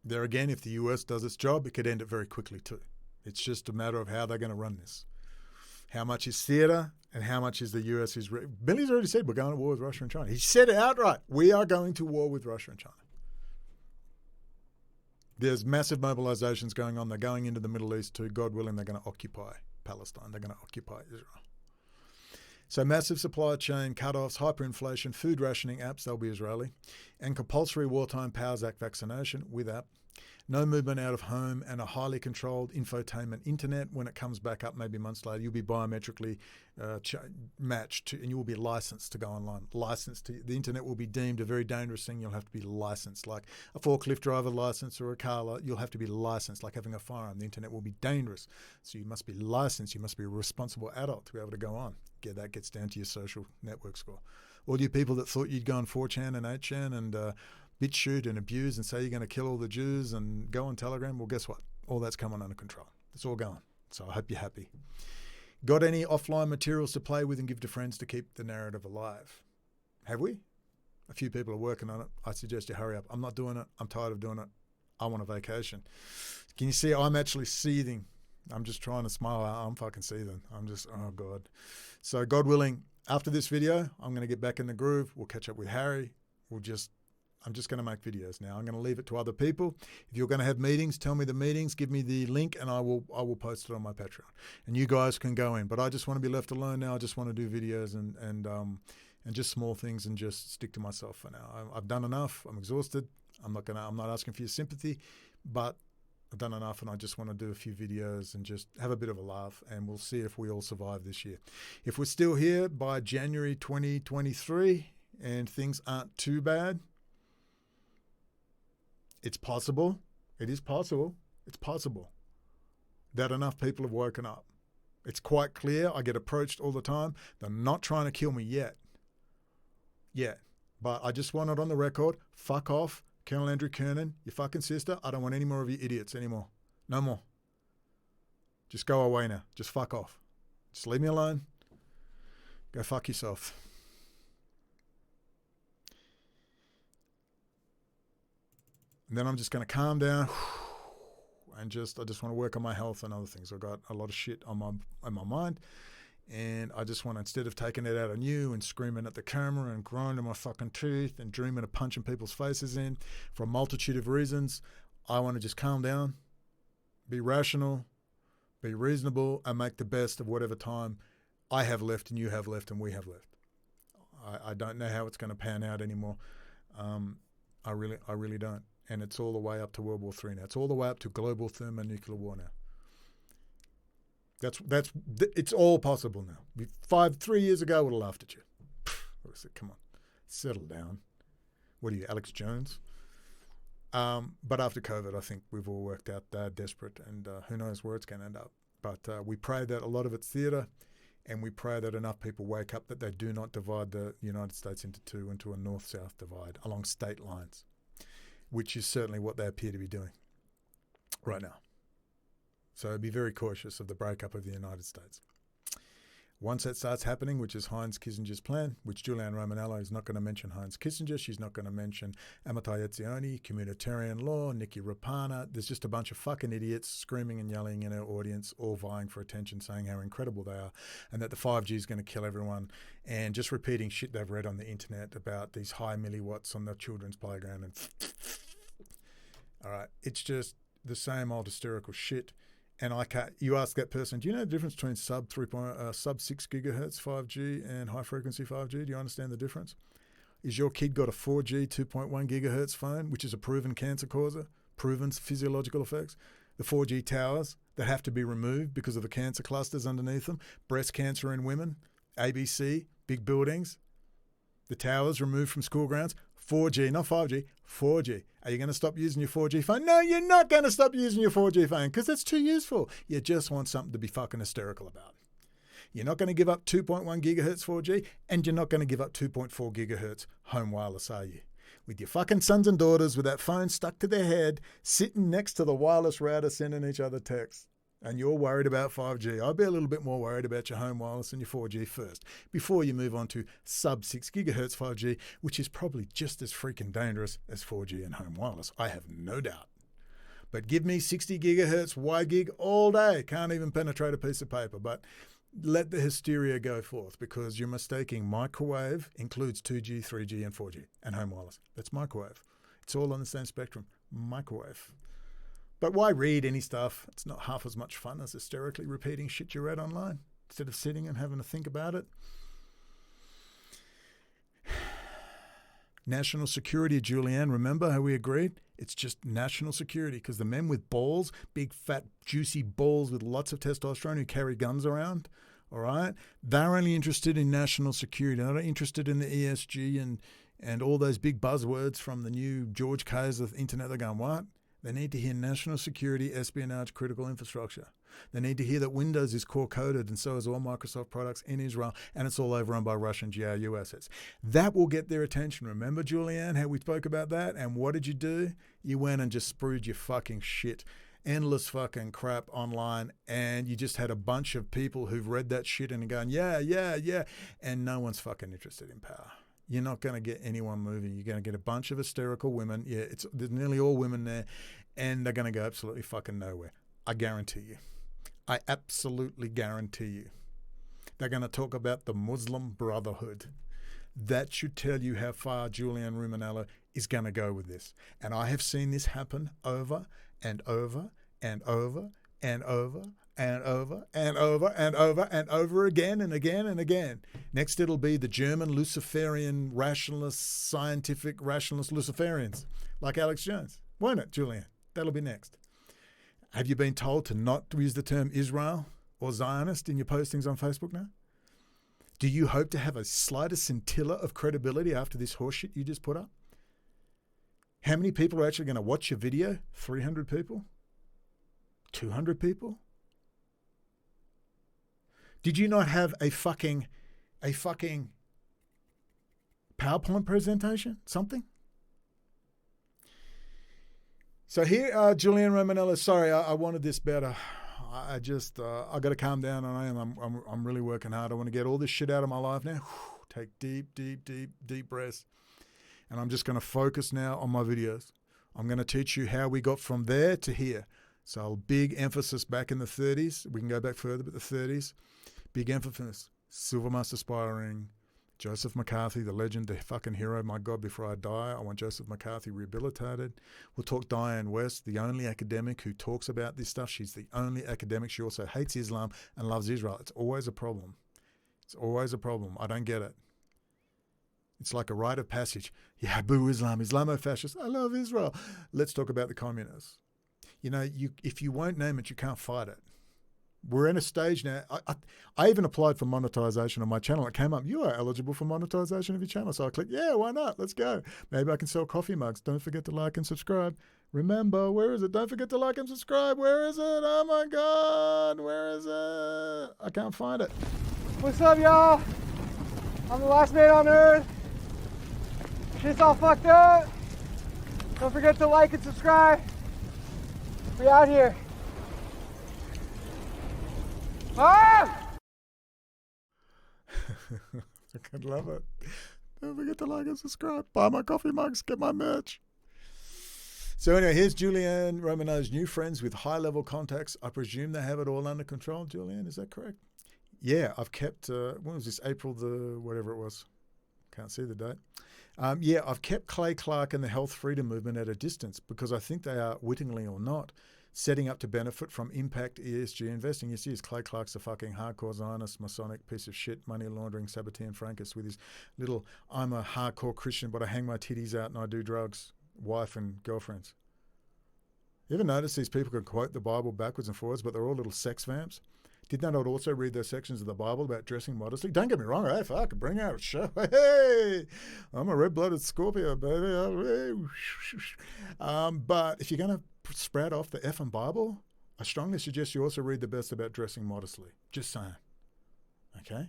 There again, if the US does its job, it could end it very quickly too. It's just a matter of how they're going to run this. How much is theatre and how much is the US is... Billy's already said we're going to war with Russia and China. He said it outright. We are going to war with Russia and China. There's massive mobilizations going on. They're going into the Middle East too. God willing, they're going to occupy Palestine. They're going to occupy Israel. So massive supply chain cutoffs, hyperinflation, food rationing apps, they'll be Israeli, and compulsory Wartime Powers Act vaccination with app. No movement out of home and a highly controlled infotainment internet. When it comes back up maybe months later, you'll be biometrically matched and you will be licensed to go online. The internet will be deemed a very dangerous thing. You'll have to be licensed, like a forklift driver license or a car. You'll have to be licensed, like having a firearm. The internet will be dangerous. So you must be licensed. You must be a responsible adult to be able to go on. Yeah, that gets down to your social network score. All you people that thought you'd go on 4chan and 8chan and bitch shoot and abuse and say you're going to kill all the Jews and go on Telegram, well, guess what? All that's coming under control. It's all gone. So I hope you're happy. Got any offline materials to play with and give to friends to keep the narrative alive? Have we? A few people are working on it. I suggest you hurry up. I'm not doing it. I'm tired of doing it. I want a vacation. Can you see I'm actually seething? I'm just trying to smile. I'm fucking seething. I'm just, oh God. So God willing, after this video, I'm going to get back in the groove. We'll catch up with Harry. I'm just going to make videos now. I'm going to leave it to other people. If you're going to have meetings, tell me the meetings, give me the link, and I will post it on my Patreon. And you guys can go in. But I just want to be left alone now. I just want to do videos and just small things and just stick to myself for now. I've done enough. I'm exhausted. I'm not asking for your sympathy, but I've done enough, and I just want to do a few videos and just have a bit of a laugh, and we'll see if we all survive this year. If we're still here by January 2023 and things aren't too bad, it's possible. It is possible. It's possible that enough people have woken up. It's quite clear. I get approached all the time. They're not trying to kill me yet. But I just want it on the record. Fuck off, Colonel Andrew KERNAN, your fucking sister. I don't want any more of you idiots anymore. No more. Just go away now. Just fuck off. Just leave me alone. Go fuck yourself. And then I'm just going to calm down and I just want to work on my health and other things. I've got a lot of shit on my mind. And I just want to, instead of taking it out on you and screaming at the camera and grinding my fucking teeth and dreaming of punching people's faces in for a multitude of reasons, I want to just calm down, be rational, be reasonable, and make the best of whatever time I have left and you have left and we have left. I don't know how it's going to pan out anymore. I really don't. And it's all the way up to World War III now. It's all the way up to global thermonuclear war now. It's all possible now. 3 years ago, I would have laughed at you. I said, come on, settle down. What are you, Alex Jones? But after COVID, I think we've all worked out they're desperate, and who knows where it's going to end up. But we pray that a lot of it's theatre, and we pray that enough people wake up that they do not divide the United States into two, into a north-south divide along state lines, which is certainly what they appear to be doing right now. So be very cautious of the breakup of the United States. Once that starts happening, which is Heinz Kissinger's plan, which Julianne Romanello is not going to mention Heinz Kissinger, she's not going to mention Amitai Etzioni, communitarian law, Nikki Rapana. There's just a bunch of fucking idiots screaming and yelling in our audience, all vying for attention, saying how incredible they are, and that the 5G is going to kill everyone, and just repeating shit they've read on the internet about these high milliwatts on the children's playground. And all right, it's just the same old hysterical shit. And you ask that person, do you know the difference between sub 6 gigahertz 5G and high frequency 5G? Do you understand the difference? Is your kid got a 4G 2.1 gigahertz phone, which is a proven cancer causer, proven physiological effects? The 4G towers that have to be removed because of the cancer clusters underneath them, breast cancer in women, ABC, big buildings, the towers removed from school grounds. 4G, not 5G, 4G. Are you going to stop using your 4G phone? No, you're not going to stop using your 4G phone because it's too useful. You just want something to be fucking hysterical about. You're not going to give up 2.1 gigahertz 4G, and you're not going to give up 2.4 gigahertz home wireless, are you? With your fucking sons and daughters with that phone stuck to their head, sitting next to the wireless router sending each other texts. And you're worried about 5G. I'd be a little bit more worried about your home wireless and your 4G first, before you move on to sub 6 gigahertz 5G, which is probably just as freaking dangerous as 4G and home wireless. I have no doubt. But give me 60 gigahertz wide gig all day. Can't even penetrate a piece of paper. But let the hysteria go forth, because you're mistaking microwave includes 2G, 3G, and 4G, and home wireless. That's microwave. It's all on the same spectrum. Microwave. But why read any stuff? It's not half as much fun as hysterically repeating shit you read online instead of sitting and having to think about it. National security, Julianne, remember how we agreed? It's just national security, because the men with balls, big, fat, juicy balls with lots of testosterone who carry guns around, all right, they're only interested in national security. They're not interested in the ESG and all those big buzzwords from the new George K's of the internet. They're going, what? They need to hear national security, espionage, critical infrastructure. They need to hear that Windows is core-coded, and so is all Microsoft products in Israel, and it's all overrun by Russian GRU assets. That will get their attention. Remember, Julianne, how we spoke about that? And what did you do? You went and just sprued your fucking shit. Endless fucking crap online, and you just had a bunch of people who've read that shit and are going, yeah, and no one's fucking interested in power. You're not going to get anyone moving. You're going to get a bunch of hysterical women. Yeah, there's nearly all women there, and they're going to go absolutely fucking nowhere. I guarantee you. I absolutely guarantee you. They're going to talk about the Muslim Brotherhood. That should tell you how far Julianne Romanello is going to go with this. And I have seen this happen over and over and over and over and over and over and over and over again and again and again. Next, it'll be the German Luciferian rationalist, scientific rationalist Luciferians, like Alex Jones. Won't it, Julianne? That'll be next. Have you been told to not use the term Israel or Zionist in your postings on Facebook now? Do you hope to have a slightest scintilla of credibility after this horseshit you just put up? How many people are actually going to watch your video? 300 people? 200 people? Did you not have a fucking PowerPoint presentation? Something? So here, Julianne Romanello, sorry, I wanted this better. I got to calm down, and I'm really working hard. I want to get all this shit out of my life now. Take deep breaths. And I'm just going to focus now on my videos. I'm going to teach you how we got from there to here. So big emphasis back in the 30s. We can go back further, but the 30s, big emphasis. Silver Master Spyring, Joseph McCarthy, the legend, the fucking hero. My God, before I die, I want Joseph McCarthy rehabilitated. We'll talk Diane West, the only academic who talks about this stuff. She's the only academic. She also hates Islam and loves Israel. It's always a problem. It's always a problem. I don't get it. It's like a rite of passage. Yeah, boo Islam, Islamo-fascist. I love Israel. Let's talk about the communists. You know, if you won't name it, you can't fight it. We're in a stage now. I even applied for monetization on my channel. It came up, you are eligible for monetization of your channel. So I clicked, yeah, why not? Let's go. Maybe I can sell coffee mugs. Don't forget to like and subscribe. Remember, where is it? Don't forget to like and subscribe. Where is it? Oh my God, where is it? I can't find it. What's up, y'all? I'm the last man on earth. Shit's all fucked up. Don't forget to like and subscribe. We out here. Ah! I love it. Don't forget to like and subscribe. Buy my coffee mugs. Get my merch. So anyway, here's Julianne Romanello's new friends with high-level contacts. I presume they have it all under control, Julianne. Is that correct? Yeah, I've kept, when was this? April the, whatever it was. Can't see the date. Yeah, I've kept Clay Clark and the health freedom movement at a distance because I think they are, wittingly or not, setting up to benefit from impact ESG investing. You see, Clay Clark's a fucking hardcore Zionist, Masonic piece of shit, money laundering, Sabbatean Frankist with his little, I'm a hardcore Christian, but I hang my titties out and I do drugs, wife and girlfriends. You ever notice these people can quote the Bible backwards and forwards, but they're all little sex vamps? Did they not also read those sections of the Bible about dressing modestly? Don't get me wrong, hey, fuck, bring out a show. Hey, I'm a red-blooded Scorpio, baby. But if you're going to sprout off the effing Bible, I strongly suggest you also read the best about dressing modestly. Just saying. Okay?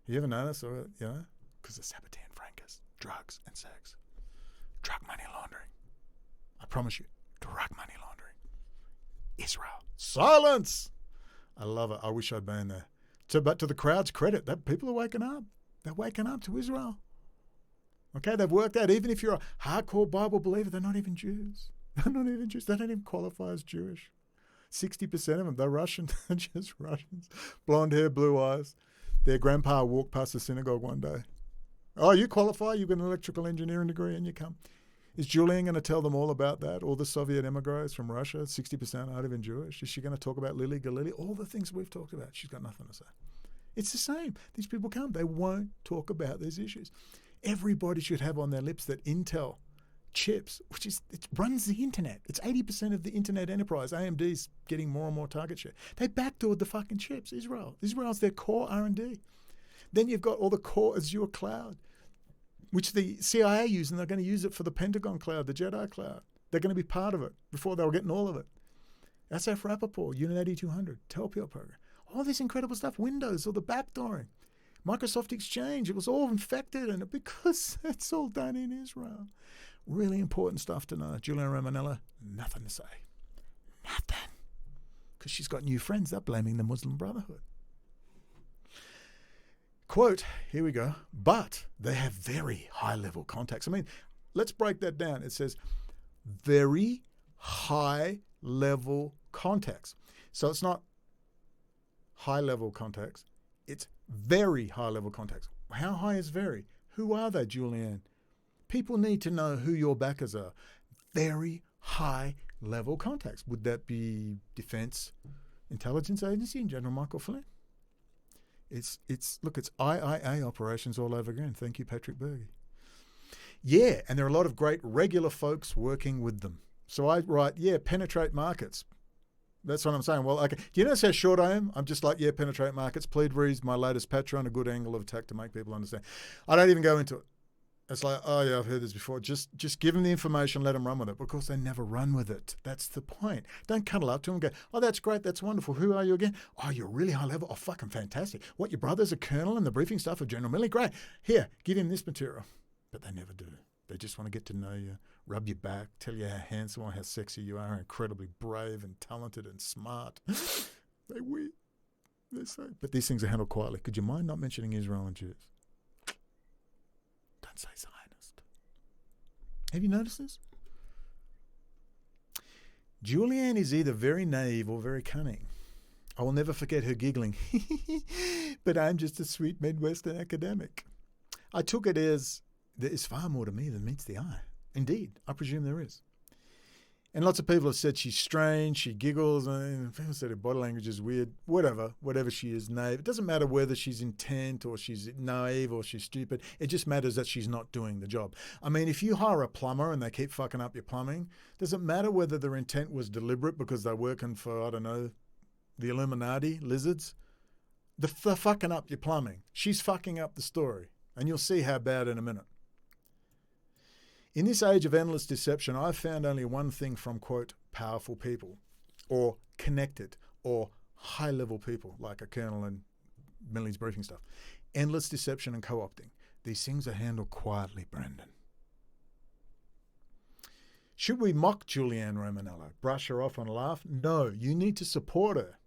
You ever notice, because the Sabbatean Frankist, drugs and sex. Drug money laundering. I promise you, drug money laundering. Israel. Silence! I love it. I wish I'd been there. But to the crowd's credit, that people are waking up. They're waking up to Israel. Okay, they've worked out, even if you're a hardcore Bible believer, they're not even Jews. They're not even Jews. They don't even qualify as Jewish. 60% of them, they're Russian. They're just Russians. Blonde hair, blue eyes. Their grandpa walked past the synagogue one day. Oh, you qualify? You've got an electrical engineering degree and you come. Is Julianne going to tell them all about that? All the Soviet emigres from Russia, 60% aren't even Jewish. Is she going to talk about Lily Galili? All the things we've talked about. She's got nothing to say. It's the same. These people come. They won't talk about these issues. Everybody should have on their lips that Intel chips, it runs the internet. It's 80% of the internet enterprise. AMD's getting more and more target share. They backdoored the fucking chips, Israel. Israel's their core R&D. Then you've got all the core Azure cloud, which the CIA use, and they're going to use it for the Pentagon cloud, the Jedi cloud. They're going to be part of it before they were getting all of it. SF Rappaport, Unit 8200, Telpio program. All this incredible stuff, Windows, all the backdooring. Microsoft Exchange, it was all infected, and because it's all done in Israel. Really important stuff to know. Julianne Romanello, nothing to say. Nothing. Because she's got new friends. They're blaming the Muslim Brotherhood. Quote, here we go, but they have very high-level contacts. I mean, let's break that down. It says very high-level contacts. So it's not high-level contacts. It's very high-level contacts. How high is very? Who are they, Julianne? People need to know who your backers are. Very high-level contacts. Would that be Defense Intelligence Agency and General Michael Flynn? It's IIA operations all over again. Thank you, Patrick Berge. Yeah, and there are a lot of great regular folks working with them. So I write, penetrate markets. That's what I'm saying. Well, okay. Do you notice how short I am? I'm just like, penetrate markets. Plead reads my latest Patreon, a good angle of attack to make people understand. I don't even go into it. It's like, oh yeah, I've heard this before. Just give them the information, let them run with it, because they never run with it. That's the point. Don't cuddle up to them and go, oh, that's great, that's wonderful. Who are you again? Oh, you're really high level. Oh, fucking fantastic. What, your brother's a colonel and the briefing staff of General Milley? Great. Here, give him this material. But they never do. They just want to get to know you, rub your back, tell you how handsome or how sexy you are, incredibly brave and talented and smart. They weep. They say. But these things are handled quietly. Could you mind not mentioning Israel and Jews? Don't say Zionist. Have you noticed this? Julianne is either very naive or very cunning. I will never forget her giggling, but I'm just a sweet Midwestern academic. I took it as there is far more to me than meets the eye. Indeed, I presume there is. And lots of people have said she's strange, she giggles, and people said her body language is weird. Whatever she is, naive. It doesn't matter whether she's intent or she's naive or she's stupid. It just matters that she's not doing the job. I mean, if you hire a plumber and they keep fucking up your plumbing, does it matter whether their intent was deliberate because they're working for, I don't know, the Illuminati, lizards? They're fucking up your plumbing. She's fucking up the story. And you'll see how bad in a minute. In this age of endless deception, I've found only one thing from, quote, powerful people, or connected, or high-level people, like a colonel and Millie's briefing stuff. Endless deception and co-opting. These things are handled quietly, Brendon. Should we mock Julianne Romanello, brush her off and laugh? No, you need to support her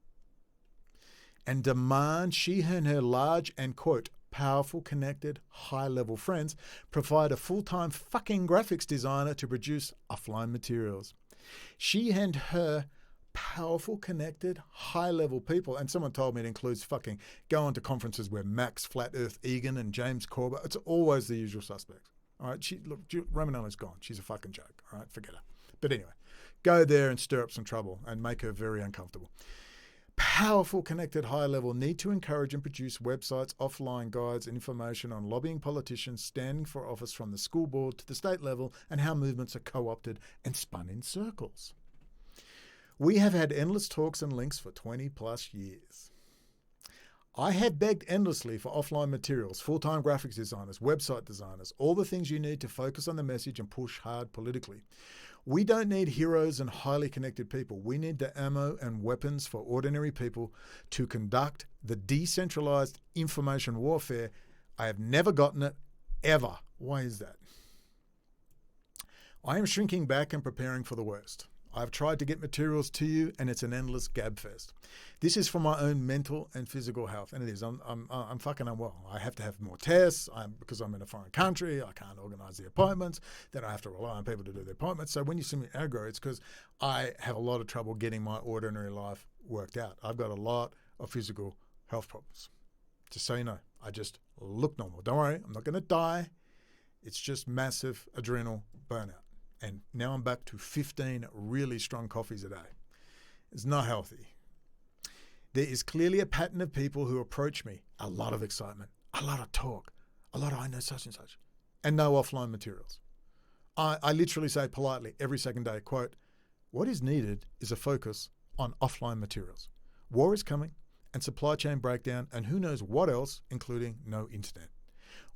and demand she and her large and, quote, powerful, connected, high-level friends provide a full-time fucking graphics designer to produce offline materials. She and her powerful, connected, high-level people, and someone told me it includes fucking going to conferences where Max, Flat Earth, Egan, and James Corbett, it's always the usual suspects. All right, Romanello's gone. She's a fucking joke. All right, forget her. But anyway, go there and stir up some trouble and make her very uncomfortable. Powerful, connected, high-level need to encourage and produce websites, offline guides, and information on lobbying politicians standing for office from the school board to the state level and how movements are co-opted and spun in circles. We have had endless talks and links for 20 plus years. I have begged endlessly for offline materials, full-time graphics designers, website designers, all the things you need to focus on the message and push hard politically. We don't need heroes and highly connected people. We need the ammo and weapons for ordinary people to conduct the decentralized information warfare. I have never gotten it, ever. Why is that? I am shrinking back and preparing for the worst. I've tried to get materials to you, and it's an endless gabfest. This is for my own mental and physical health, and it is. I'm fucking unwell. I have to have more tests because I'm in a foreign country. I can't organise the appointments. Then I have to rely on people to do the appointments. So when you see me aggro, it's because I have a lot of trouble getting my ordinary life worked out. I've got a lot of physical health problems. Just so you know, I just look normal. Don't worry, I'm not going to die. It's just massive adrenal burnout. And now I'm back to 15 really strong coffees a day. It's not healthy. There is clearly a pattern of people who approach me. A lot of excitement, a lot of talk, a lot of I know such and such, and no offline materials. I literally say politely every second day, quote, what is needed is a focus on offline materials. War is coming and supply chain breakdown and who knows what else, including no internet.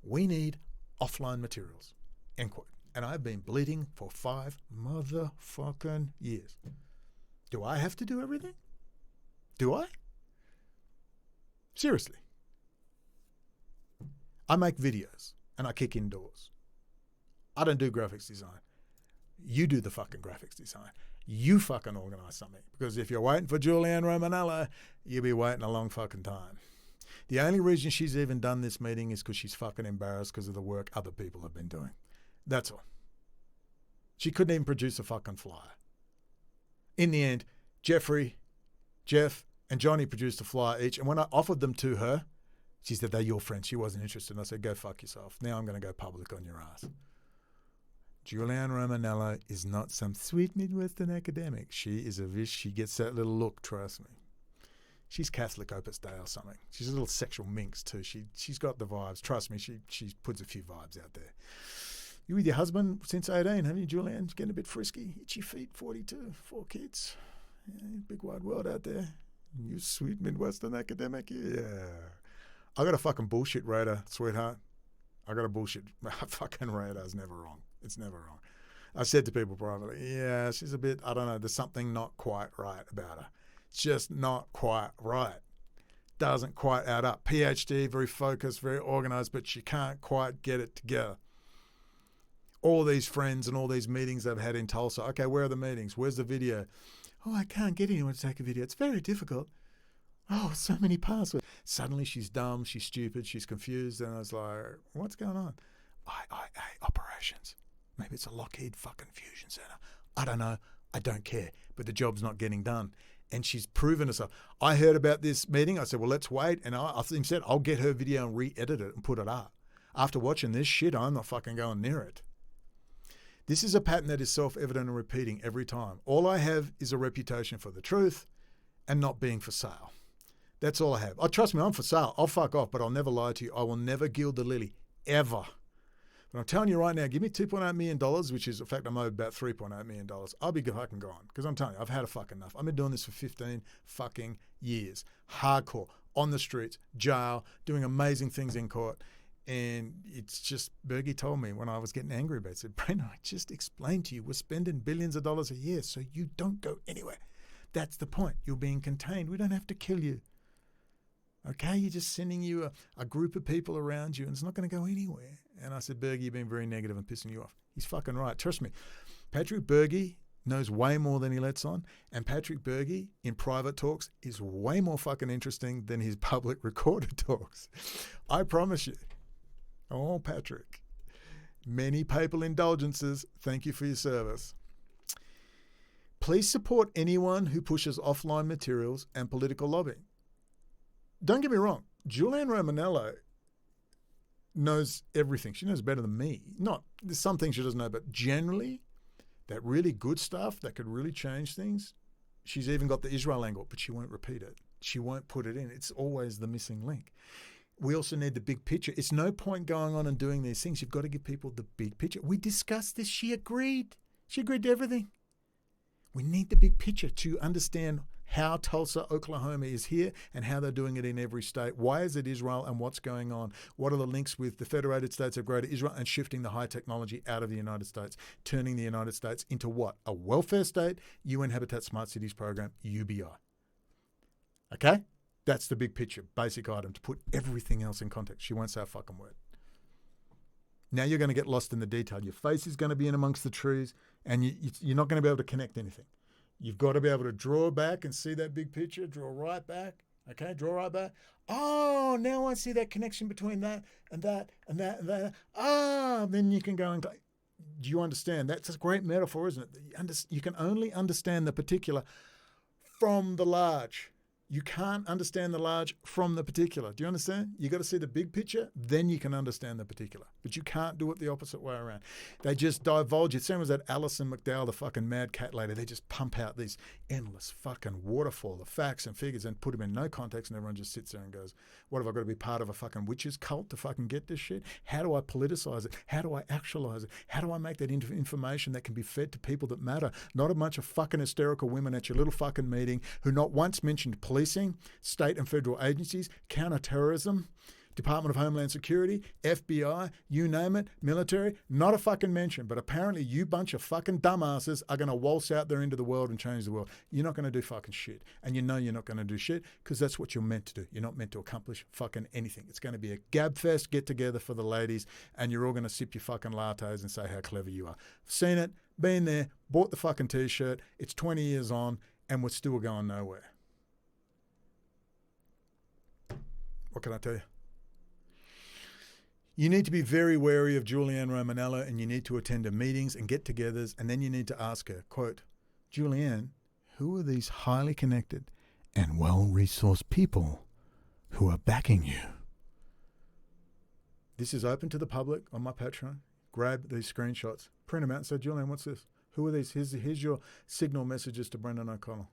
We need offline materials, end quote. And I've been bleeding for 5 motherfucking years. Do I have to do everything? Do I? Seriously. I make videos and I kick indoors. I don't do graphics design. You do the fucking graphics design. You fucking organise something. Because if you're waiting for Julianne Romanello, you'll be waiting a long fucking time. The only reason she's even done this meeting is because she's fucking embarrassed because of the work other people have been doing. That's all. She couldn't even produce a fucking flyer. In the end, Jeff, and Johnny produced a flyer each. And when I offered them to her, she said, they're your friends. She wasn't interested. And I said, go fuck yourself. Now I'm going to go public on your ass. Julianne Romanello is not some sweet Midwestern academic. She is a vish. She gets that little look, trust me. She's Catholic Opus Dei or something. She's a little sexual minx too. She's got the vibes. Trust me, she puts a few vibes out there. You with your husband since 18, haven't you, Julianne? Getting a bit frisky. Itchy feet, 42, 4 kids. Yeah, big wide world out there. You sweet Midwestern academic. Yeah. I got a fucking bullshit radar, sweetheart. I got a bullshit fucking radar. It's never wrong. It's never wrong. I said to people privately, yeah, she's a bit, I don't know, there's something not quite right about her. It's just not quite right. Doesn't quite add up. PhD, very focused, very organized, but she can't quite get it together. All these friends and all these meetings I've had in Tulsa. Okay, where are the meetings? Where's the video? Oh, I can't get anyone to take a video. It's very difficult. Oh, so many passwords. Suddenly she's dumb, she's stupid, she's confused. And I was like, what's going on? IIA operations. Maybe it's a Lockheed fucking fusion center. I don't know. I don't care, but the job's not getting done. And she's proven herself. I heard about this meeting. I said, well, let's wait. And I said, I'll get her video and re-edit it and put it up. After watching this shit, I'm not fucking going near it. This is a pattern that is self-evident and repeating every time. All I have is a reputation for the truth and not being for sale. That's all I have. Oh, trust me, I'm for sale. I'll fuck off, but I'll never lie to you. I will never gild the lily, ever. But I'm telling you right now, give me $2.8 million, which is, in fact, I'm owed about $3.8 million. I'll be fucking gone. Because I'm telling you, I've had a fucking enough. I've been doing this for 15 fucking years. Hardcore. On the streets, jail, doing amazing things in court. And it's just, Bergie told me when I was getting angry about it, said, Brendon, I just explained to you, we're spending billions of dollars a year, so you don't go anywhere. That's the point. You're being contained. We don't have to kill you. Okay, you're just sending you a group of people around you and it's not going to go anywhere. And I said, Bergie, you've been very negative and pissing you off. He's fucking right. Trust me. Patrick Bergie knows way more than he lets on. And Patrick Bergie in private talks is way more fucking interesting than his public recorded talks. I promise you. Oh, Patrick. Many papal indulgences. Thank you for your service. Please support anyone who pushes offline materials and political lobbying. Don't get me wrong. Julianne Romanello knows everything. She knows better than me. There's some things she doesn't know, but generally, that really good stuff that could really change things, she's even got the Israel angle, but she won't repeat it. She won't put it in. It's always the missing link. We also need the big picture. It's no point going on and doing these things. You've got to give people the big picture. We discussed this. She agreed. She agreed to everything. We need the big picture to understand how Tulsa, Oklahoma is here and how they're doing it in every state. Why is it Israel and what's going on? What are the links with the Federated States of Greater Israel and shifting the high technology out of the United States, turning the United States into what? A welfare state, UN Habitat Smart Cities Program, UBI. Okay? That's the big picture, basic item to put everything else in context. She won't say a fucking word. Now you're going to get lost in the detail. Your face is going to be in amongst the trees and you're not going to be able to connect anything. You've got to be able to draw back and see that big picture, draw right back. Okay, draw right back. Oh, now I see that connection between that and that and that and that. Ah, then you can go and go. Do you understand? That's a great metaphor, isn't it? You can only understand the particular from the large. You can't understand the large from the particular. Do you understand? You got to see the big picture, then you can understand the particular. But you can't do it the opposite way around. They just divulge it. Same as that Alison McDowell, the fucking mad cat lady. They just pump out these endless fucking waterfall of facts and figures and put them in no context, and everyone just sits there and goes, what, have I got to be part of a fucking witches cult to fucking get this shit? How do I politicize it? How do I actualize it? How do I make that information that can be fed to people that matter? Not a bunch of fucking hysterical women at your little fucking meeting who not once mentioned policing, state and federal agencies, counterterrorism, Department of Homeland Security, FBI, you name it, military, not a fucking mention. But apparently you bunch of fucking dumbasses are going to waltz out there into the world and change the world. You're not going to do fucking shit. And you know you're not going to do shit because that's what you're meant to do. You're not meant to accomplish fucking anything. It's going to be a gab fest get together for the ladies and you're all going to sip your fucking lattes and say how clever you are. Seen it, been there, bought the fucking t-shirt. It's 20 years on and we're still going nowhere. What can I tell you? You need to be very wary of Julianne Romanello and you need to attend her meetings and get-togethers and then you need to ask her, quote, Julianne, who are these highly connected and well-resourced people who are backing you? This is open to the public on my Patreon. Grab these screenshots, print them out and say, Julianne, what's this? Who are these? Here's your signal messages to Brendon O'Connell.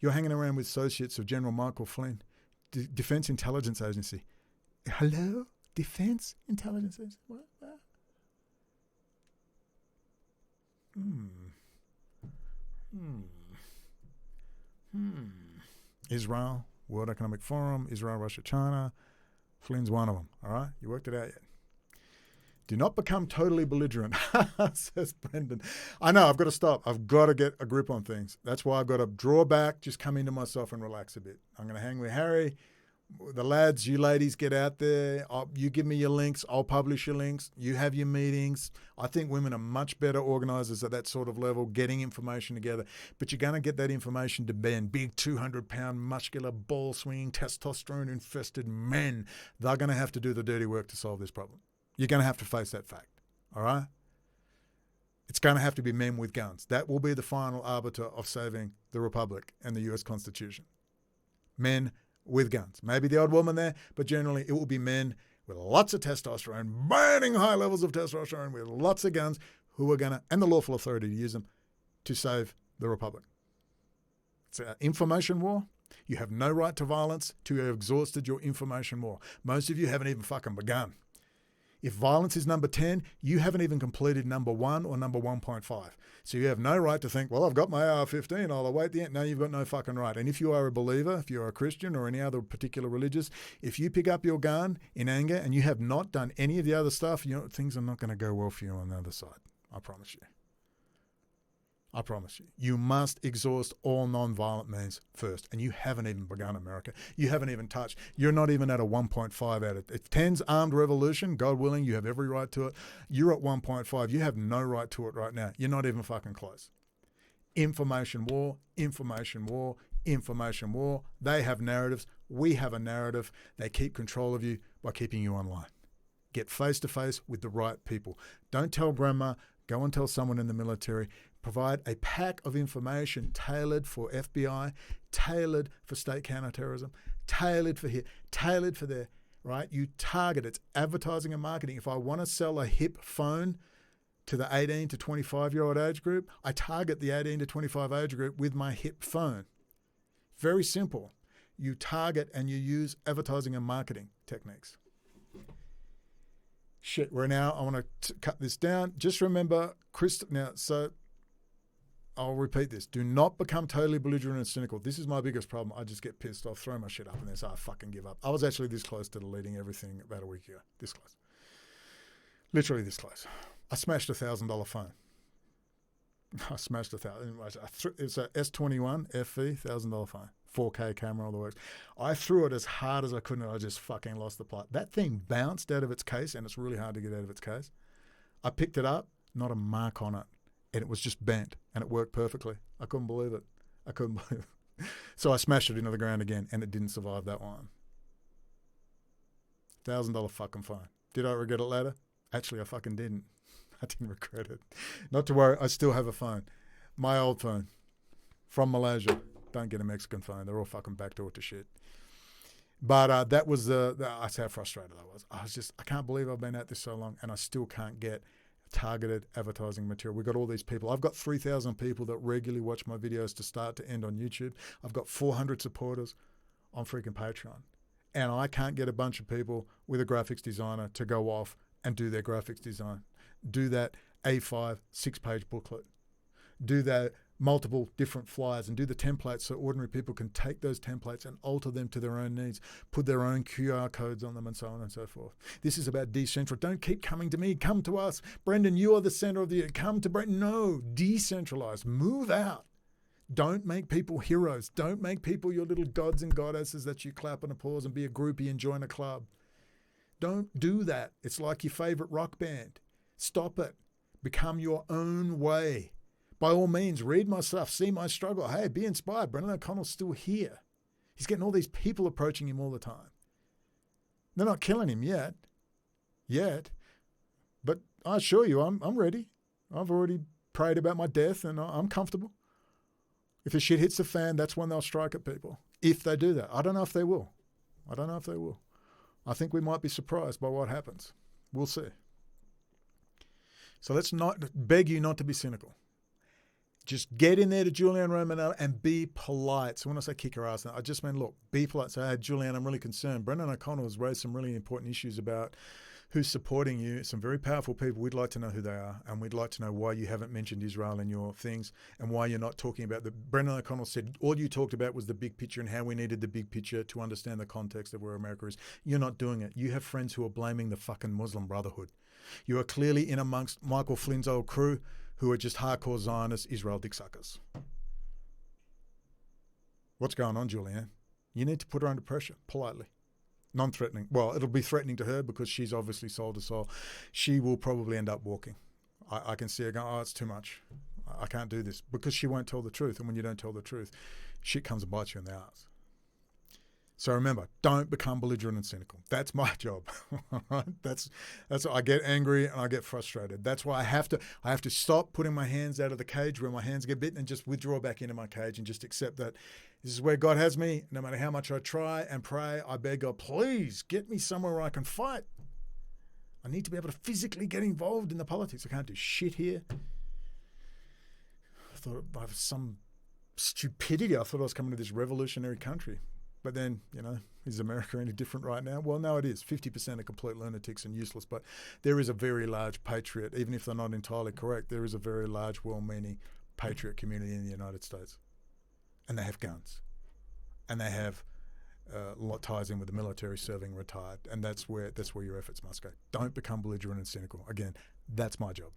You're hanging around with associates of General Michael Flynn, Defense Intelligence Agency. Hello? Defense Intelligence Agency? What? Israel, World Economic Forum, Israel, Russia, China. Flynn's one of them. All right? You worked it out yet? Do not become totally belligerent, says Brendon. I know, I've got to stop. I've got to get a grip on things. That's why I've got to draw back, just come into myself and relax a bit. I'm going to hang with Harry. The lads, you ladies, get out there. You give me your links. I'll publish your links. You have your meetings. I think women are much better organisers at that sort of level, getting information together. But you're going to get that information to men, big 200-pound, muscular, ball-swinging, testosterone-infested men. They're going to have to do the dirty work to solve this problem. You're going to have to face that fact, all right? It's going to have to be men with guns. That will be the final arbiter of saving the Republic and the US Constitution. Men with guns. Maybe the odd woman there, but generally it will be men with lots of testosterone, burning high levels of testosterone, with lots of guns, who are going to, and the lawful authority to use them, to save the Republic. It's an information war. You have no right to violence till you have exhausted your information war. Most of you haven't even fucking begun. If violence is number 10, you haven't even completed number 1 or number 1.5. So you have no right to think, well, I've got my AR-15, I'll await the end. No, you've got no fucking right. And if you are a believer, if you're a Christian or any other particular religious, if you pick up your gun in anger and you have not done any of the other stuff, things are not going to go well for you on the other side. I promise you. I promise you. You must exhaust all non-violent means first. And you haven't even begun, America. You haven't even touched. You're not even at a 1.5 at it. If 10's armed revolution, God willing, you have every right to it. You're at 1.5. You have no right to it right now. You're not even fucking close. Information war, information war, information war. They have narratives. We have a narrative. They keep control of you by keeping you online. Get face-to-face with the right people. Don't tell grandma. Go and tell someone in the military. Provide a pack of information tailored for FBI, tailored for state counterterrorism, tailored for here, tailored for there, right? You target, it's advertising and marketing. If I want to sell a hip phone to the 18 to 25-year-old age group, I target the 18 to 25 age group with my hip phone. Very simple. You target and you use advertising and marketing techniques. Shit, I want to cut this down. Just remember, I'll repeat this. Do not become totally belligerent and cynical. This is my biggest problem. I just get pissed off, throw my shit up, and then say, I fucking give up. I was actually this close to deleting everything about a week ago. This close. Literally this close. I smashed a $1,000 phone. I smashed it's a S21 FE, $1,000 phone. 4K camera, all the works. I threw it as hard as I could, and I just fucking lost the plot. That thing bounced out of its case, and it's really hard to get out of its case. I picked it up, not a mark on it, and it was just bent, and it worked perfectly. I couldn't believe it. So I smashed it into the ground again, and it didn't survive that one. $1,000 fucking phone. Did I regret it later? Actually, I fucking didn't. I didn't regret it. Not to worry, I still have a phone. My old phone from Malaysia. Don't get a Mexican phone. They're all fucking backdoor to shit. But that was that's how frustrated I was. I can't believe I've been at this so long and I still can't get targeted advertising material. We've got all these people. I've got 3,000 people that regularly watch my videos to start to end on YouTube. I've got 400 supporters on freaking Patreon. And I can't get a bunch of people with a graphics designer to go off and do their graphics design. Do that A5 6-page booklet. Do that multiple different flyers and do the templates so ordinary people can take those templates and alter them to their own needs, put their own QR codes on them and so on and so forth. This is about decentralized. Don't keep coming to me. Come to us. Brendon, you are the center of the... Come to Brendon. No, decentralize. Move out. Don't make people heroes. Don't make people your little gods and goddesses that you clap and applause and be a groupie and join a club. Don't do that. It's like your favorite rock band. Stop it. Become your own way. By all means, read my stuff, see my struggle. Hey, be inspired. Brendon O'Connell's still here. He's getting all these people approaching him all the time. They're not killing him yet. But I assure you, I'm ready. I've already prayed about my death and I'm comfortable. If the shit hits the fan, that's when they'll strike at people. If they do that. I don't know if they will. I think we might be surprised by what happens. We'll see. So let's not beg you not to be cynical. Just get in there to Julianne Romanello and be polite. So when I say kick her ass, I just mean, look, be polite. So, hey, Julianne, I'm really concerned. Brendon O'Connell has raised some really important issues about who's supporting you. Some very powerful people. We'd like to know who they are, and we'd like to know why you haven't mentioned Israel in your things and why you're not talking about the... Brendon O'Connell said all you talked about was the big picture and how we needed the big picture to understand the context of where America is. You're not doing it. You have friends who are blaming the fucking Muslim Brotherhood. You are clearly in amongst Michael Flynn's old crew who are just hardcore Zionist Israel dick suckers. What's going on, Julianne? You need to put her under pressure, politely. Non-threatening. Well, it'll be threatening to her because she's obviously soul to soul. She will probably end up walking. I can see her going, oh, it's too much. I can't do this. Because she won't tell the truth. And when you don't tell the truth, shit comes and bites you in the ass. So remember, don't become belligerent and cynical. That's my job. Right? That's I get angry and I get frustrated. That's why I have to stop putting my hands out of the cage where my hands get bitten and just withdraw back into my cage and just accept that this is where God has me. No matter how much I try and pray, I beg God, please get me somewhere where I can fight. I need to be able to physically get involved in the politics. I can't do shit here. I thought by some stupidity, I thought I was coming to this revolutionary country. But then, is America any different right now? Well, no, it is. 50% are complete lunatics and useless. But there is a very large patriot, even if they're not entirely correct, there is a very large, well-meaning patriot community in the United States. And they have guns. And they have a lot ties in with the military, serving, retired. And that's where your efforts must go. Don't become belligerent and cynical. Again, that's my job.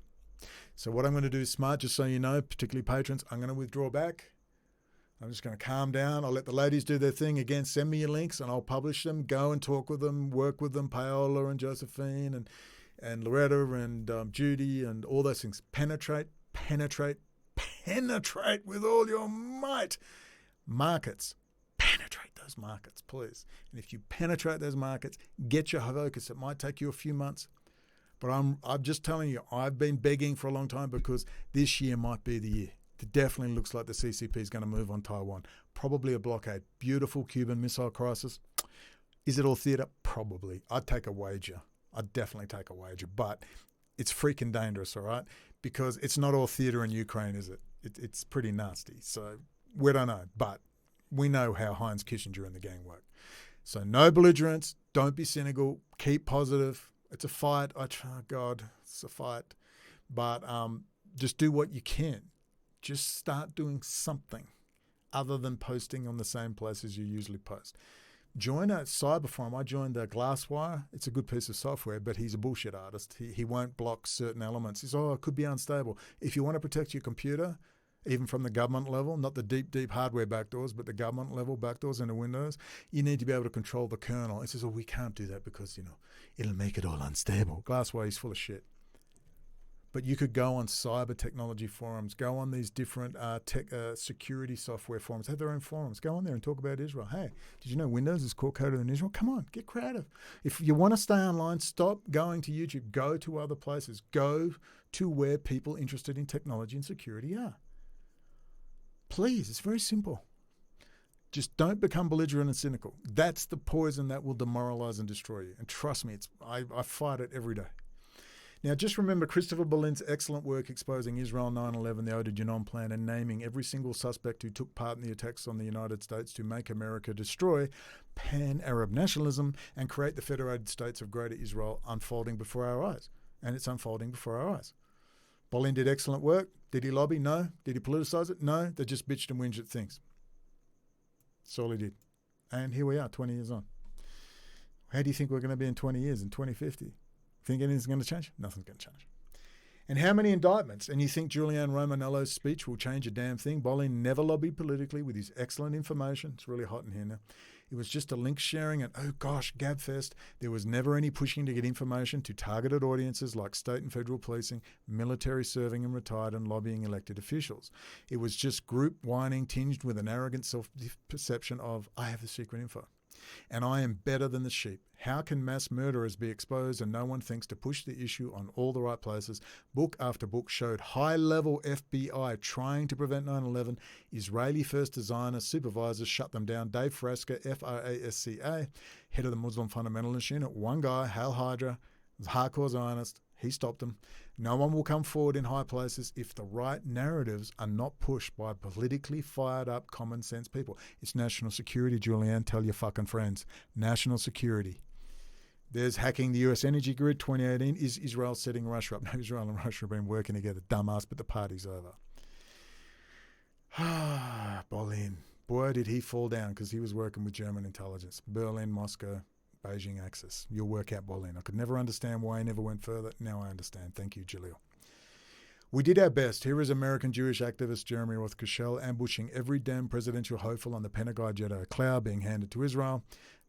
So what I'm going to do is smart, just so you know, particularly patrons, I'm going to withdraw back. I'm just going to calm down. I'll let the ladies do their thing. Again, send me your links and I'll publish them. Go and talk with them, work with them, Paola and Josephine and Loretta and Judy and all those things. Penetrate with all your might. Markets. Penetrate those markets, please. And if you penetrate those markets, get your focus. It might take you a few months. But I'm just telling you, I've been begging for a long time because this year might be the year. It definitely looks like the CCP is going to move on Taiwan. Probably a blockade. Beautiful Cuban Missile Crisis. Is it all theatre? Probably. I'd take a wager. I'd definitely take a wager. But it's freaking dangerous, all right? Because it's not all theatre in Ukraine, is it? It's pretty nasty. So we don't know. But we know how Heinz Kissinger and the gang work. So no belligerence. Don't be cynical. Keep positive. It's a fight. God, it's a fight. But just do what you can. Just start doing something other than posting on the same places you usually post. Join a cyber forum. I joined Glasswire. It's a good piece of software, but he's a bullshit artist. He won't block certain elements. He says, it could be unstable. If you want to protect your computer, even from the government level, not the deep hardware backdoors, but the government level backdoors into Windows, you need to be able to control the kernel. He says, we can't do that because, it'll make it all unstable. Glasswire is full of shit. But you could go on cyber technology forums, go on these different security software forums, have their own forums. Go on there and talk about Israel. Hey, did you know Windows is core-coded in Israel? Come on, get creative. If you want to stay online, stop going to YouTube. Go to other places. Go to where people interested in technology and security are. Please, it's very simple. Just don't become belligerent and cynical. That's the poison that will demoralize and destroy you. And trust me, I fight it every day. Now, just remember Christopher Berlin's excellent work exposing Israel 9/11, the Ode to Genome Plan, and naming every single suspect who took part in the attacks on the United States to make America destroy pan-Arab nationalism and create the Federated States of Greater Israel unfolding before our eyes. And it's unfolding before our eyes. Berlin did excellent work. Did he lobby? No. Did he politicize it? No. They just bitched and whinged at things. That's all he did. And here we are, 20 years on. How do you think we're going to be in 20 years, in 2050? Think anything's going to change? Nothing's going to change. And how many indictments? And you think Julianne Romanello's speech will change a damn thing? Bolin never lobbied politically with his excellent information. It's really hot in here now. It was just a link sharing and, oh gosh, Gabfest. There was never any pushing to get information to targeted audiences like state and federal policing, military serving and retired, and lobbying elected officials. It was just group whining tinged with an arrogant self-perception of, I have the secret info. And I am better than the sheep. How can mass murderers be exposed and no one thinks to push the issue on all the right places? Book after book showed high-level FBI trying to prevent 9/11. Israeli first designer supervisors shut them down. Dave Frasca, F-R-A-S-C-A, head of the Muslim Fundamentalist Unit. One guy, Hal Hydra, was a hardcore Zionist. He stopped them. No one will come forward in high places if the right narratives are not pushed by politically fired up common sense people. It's national security, Julianne. Tell your fucking friends. National security. There's hacking the US energy grid 2018. Is Israel setting Russia up? No, Israel and Russia have been working together. Dumbass, but the party's over. Berlin. Boy, did he fall down because he was working with German intelligence. Berlin, Moscow, Beijing axis. You'll work out Berlin. I could never understand why he never went further. Now I understand. Thank you, Jalil. We did our best. Here is American Jewish activist Jeremy Roth-Kushel ambushing every damn presidential hopeful on the Pentagon jet out of cloud being handed to Israel.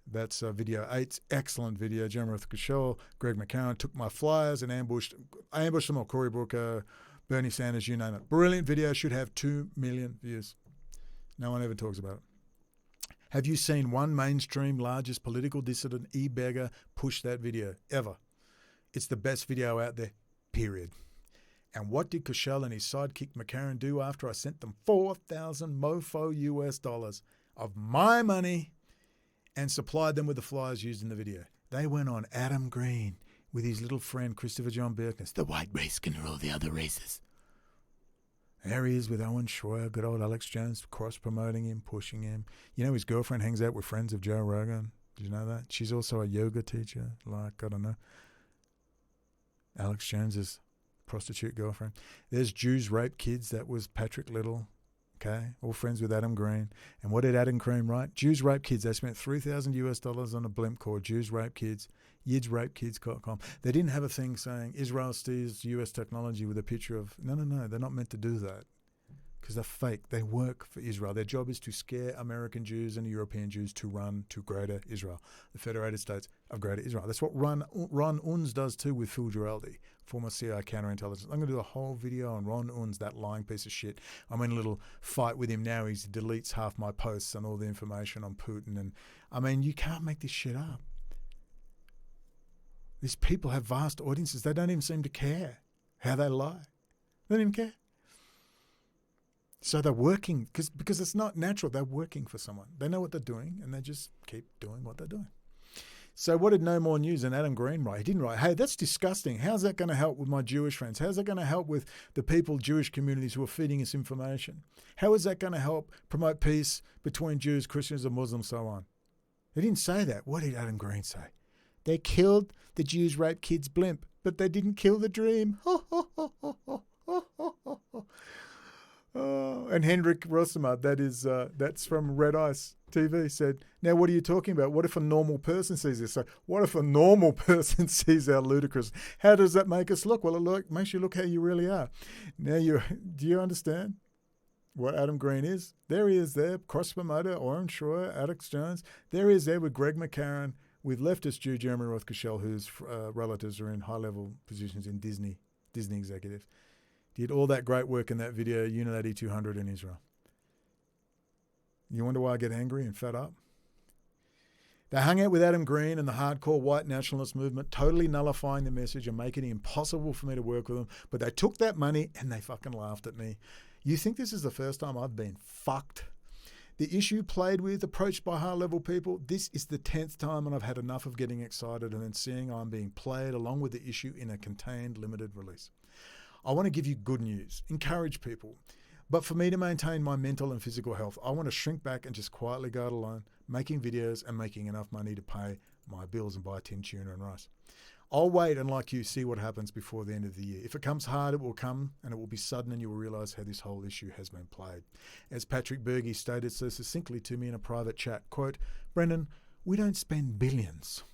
That's video 8. Excellent video. Jeremy Roth-Kushel, Greg McCarran took my flyers and ambushed them all. Cory Booker, Bernie Sanders, you name it. Brilliant video. Should have 2 million views. No one ever talks about it. Have you seen one mainstream largest political dissident e-beggar push that video? Ever. It's the best video out there, period. And what did Kushel and his sidekick McCarran do after I sent them 4,000 mofo US dollars of my money and supplied them with the flyers used in the video? They went on Adam Green with his little friend Christopher John Birkins. The white race can rule the other races. There he is with Owen Schroyer, good old Alex Jones, cross-promoting him, pushing him. You know his girlfriend hangs out with friends of Joe Rogan. Did you know that? She's also a yoga teacher, like, I don't know, Alex Jones's prostitute girlfriend. There's Jews rape kids. That was Patrick Little. Okay, all friends with Adam Green. And what did Adam Green write? Jews rape kids. They spent 3,000 US dollars on a blimp called Jews Rape Kids, yidsrapekids.com. They didn't have a thing saying Israel steals US technology with a picture of, no, they're not meant to do that because they're fake. They work for Israel. Their job is to scare American Jews and European Jews to run to Greater Israel, the Federated States of Greater Israel. That's what Ron Unz does too with Phil Giraldi, former CIA counterintelligence. I'm going to do a whole video on Ron Unz, that lying piece of shit. I'm in a little fight with him now. He deletes half my posts and all the information on Putin. And I mean, you can't make this shit up. These people have vast audiences. They don't even seem to care how they lie. They don't even care. So they're working, because it's not natural. They're working for someone. They know what they're doing, and they just keep doing what they're doing. So what did No More News and Adam Green write? He didn't write, hey, that's disgusting. How's that going to help with my Jewish friends? How's that going to help with the people, Jewish communities who are feeding us information? How is that going to help promote peace between Jews, Christians, and Muslims, so on? He didn't say that. What did Adam Green say? They killed the Jews rape kids blimp, but they didn't kill the dream. Oh, and Hendrik Rossema, that's from Red Ice TV, said, now what are you talking about? What if a normal person sees this? So what if a normal person sees our ludicrous? How does that make us look? Well, it makes you look how you really are. Now, do you understand what Adam Green is? There he is there, cross-promoter, Oren Schroyer, Alex Jones. There he is there with Greg McCarran, with leftist Jew Jeremy Roth Kushel, whose relatives are in high-level positions in Disney executives. Did all that great work in that video, Unit 8200 in Israel. You wonder why I get angry and fed up? They hung out with Adam Green and the hardcore white nationalist movement, totally nullifying the message and making it impossible for me to work with them. But they took that money and they fucking laughed at me. You think this is the first time I've been fucked? The issue played with, approached by high-level people, this is the 10th time, and I've had enough of getting excited and then seeing I'm being played along with the issue in a contained, limited release. I want to give you good news, encourage people. But for me to maintain my mental and physical health, I want to shrink back and just quietly go it alone, making videos and making enough money to pay my bills and buy tin tuna and rice. I'll wait and, like you, see what happens before the end of the year. If it comes hard, it will come, and it will be sudden, and you will realise how this whole issue has been played. As Patrick Berge stated so succinctly to me in a private chat, quote, Brendon, we don't spend billions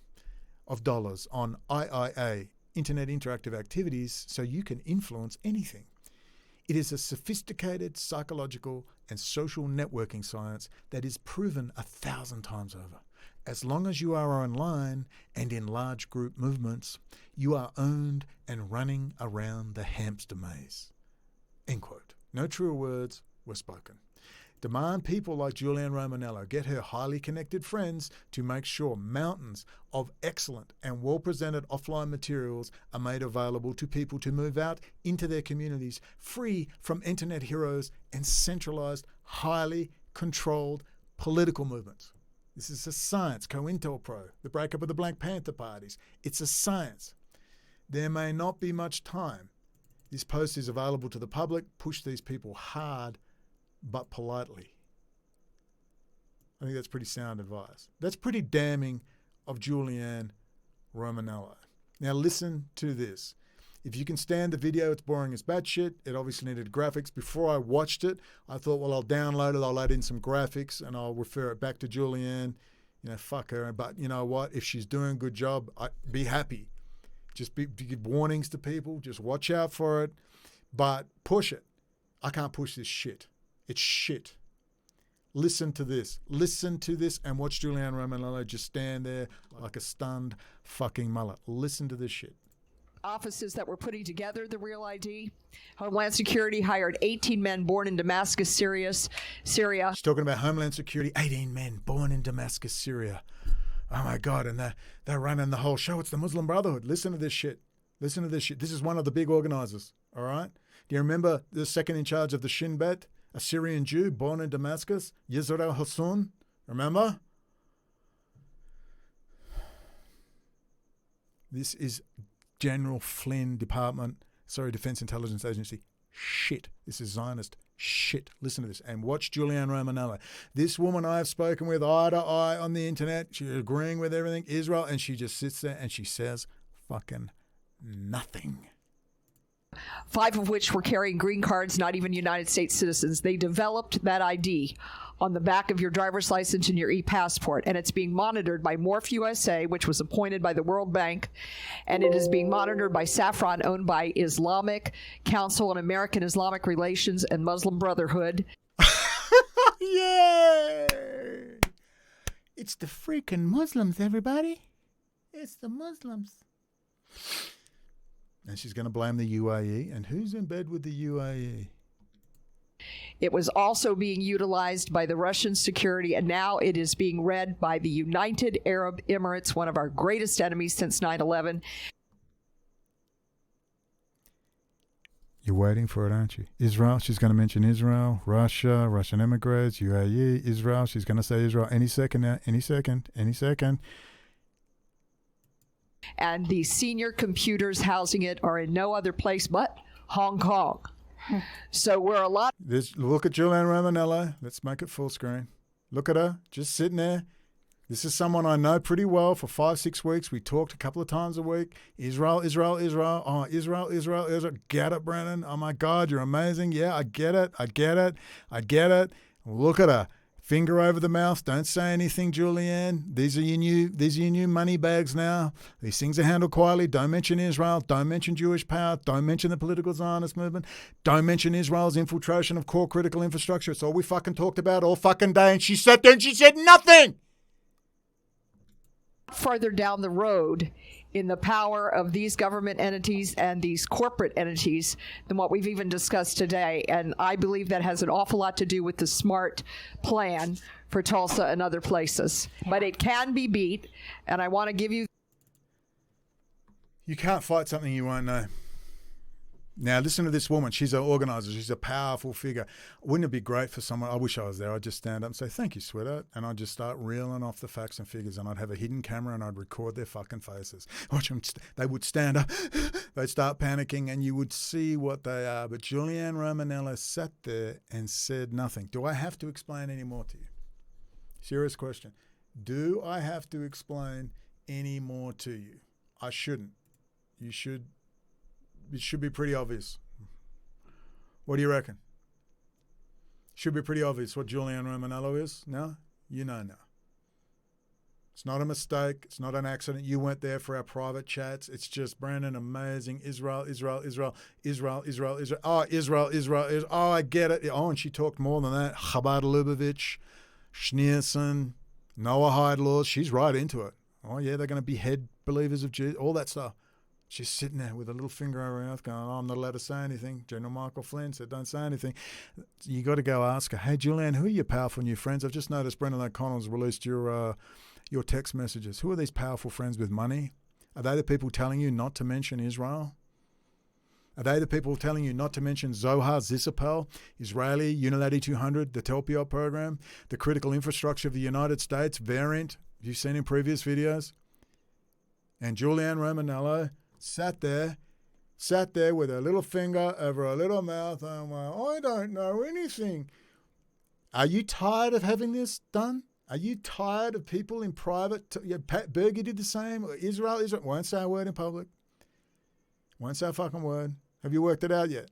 of dollars on IIA, Internet Interactive Activities, so you can influence anything. It is a sophisticated psychological and social networking science that is proven 1,000 times over. As long as you are online and in large group movements, you are owned and running around the hamster maze. End quote. No truer words were spoken. Demand people like Julianne Romanello get her highly connected friends to make sure mountains of excellent and well-presented offline materials are made available to people to move out into their communities free from internet heroes and centralized, highly controlled political movements. This is a science, COINTELPRO, the breakup of the Black Panther parties. It's a science. There may not be much time. This post is available to the public. Push these people hard, but politely. I think that's pretty sound advice. That's pretty damning of Julianne Romanello. Now listen to this. If you can stand the video, it's boring as batshit. It obviously needed graphics. Before I watched it, I thought, well, I'll download it, I'll add in some graphics, and I'll refer it back to Julianne. Fuck her. But you know what? If she's doing a good job, be happy. Just give warnings to people. Just watch out for it. But push it. I can't push this shit. It's shit. Listen to this. Listen to this and watch Julianne Romanello just stand there like a stunned fucking mullet. Listen to this shit. offices that were putting together the Real ID. Homeland Security hired 18 men born in Damascus, Syria. She's talking about Homeland Security, 18 men born in Damascus, Syria. Oh my God, and they're running the whole show. It's the Muslim Brotherhood. Listen to this shit. Listen to this shit. This is one of the big organizers, all right? Do you remember the second in charge of the Shin Bet, a Syrian Jew born in Damascus, Yisrael Hassoun? Remember? This is General Flynn Defense Intelligence Agency. Shit. This is Zionist shit. Listen to this and watch Julianne Romanello. This woman I have spoken with eye to eye on the internet. She's agreeing with everything Israel, and she just sits there and she says fucking nothing. 5 of which were carrying green cards, not even United States citizens. They developed that ID on the back of your driver's license and your e-passport, and it's being monitored by Morph USA, which was appointed by the World Bank, and it is being monitored by Saffron, owned by Islamic Council on American Islamic Relations and Muslim Brotherhood. Yay! It's the freaking Muslims, everybody. It's the Muslims. And she's going to blame the UAE. And who's in bed with the UAE? It was also being utilized by the Russian security, and now it is being read by the United Arab Emirates, one of our greatest enemies since 9/11. You're waiting for it, aren't you? Israel, she's going to mention Israel, Russia, Russian immigrants, UAE, Israel. She's going to say Israel any second now, any second. And the senior computers housing it are in no other place but Hong Kong. So we're a lot. Look at Julianne Romanello. Let's make it full screen. Look at her, just sitting there. This is someone I know pretty well for 5-6 weeks. We talked a couple of times a week. Israel. Oh, Israel. Get it, Brendon. Oh, my God, you're amazing. Yeah, I get it. Look at her. Finger over the mouth. Don't say anything, Julianne. These are your new money bags now. These things are handled quietly. Don't mention Israel. Don't mention Jewish power. Don't mention the political Zionist movement. Don't mention Israel's infiltration of core critical infrastructure. It's all we fucking talked about all fucking day. And she sat there and she said nothing. Farther down the road in the power of these government entities and these corporate entities than what we've even discussed today. And I believe that has an awful lot to do with the SMART plan for Tulsa and other places. But it can be beat, and I want to give you... You can't fight something you won't know. Now, listen to this woman. She's an organizer. She's a powerful figure. Wouldn't it be great for someone? I wish I was there. I'd just stand up and say, thank you, sweetheart. And I'd just start reeling off the facts and figures. And I'd have a hidden camera and I'd record their fucking faces. Watch them. They would stand up. They'd start panicking and you would see what they are. But Julianne Romanello sat there and said nothing. Do I have to explain any more to you? Serious question. Do I have to explain any more to you? I shouldn't. You should. It should be pretty obvious. What do you reckon? Should be pretty obvious what Julianne Romanello is? No? You know now. It's not a mistake. It's not an accident. You went there for our private chats. It's just Brendon, amazing. Israel. Oh, Israel. Oh, I get it. Oh, and she talked more than that. Chabad Lubavitch, Schneerson, Noah Heidlaw. She's right into it. Oh, yeah, they're going to behead believers of Jesus, all that stuff. She's sitting there with a little finger over her mouth going, oh, I'm not allowed to say anything. General Michael Flynn said, don't say anything. You got to go ask her, hey, Julianne, who are your powerful new friends? I've just noticed Brendon O'Connell's released your text messages. Who are these powerful friends with money? Are they the people telling you not to mention Israel? Are they the people telling you not to mention Zohar Zisapel, Israeli Uniladi 200, the Telpiot program, the critical infrastructure of the United States variant you've seen in previous videos? And Julianne Romanello sat there with her little finger over her little mouth and went, I don't know anything. Are you tired of having this done? Are you tired of people in private? Berger did the same. Israel won't say a word in public. Won't say a fucking word. Have you worked it out yet?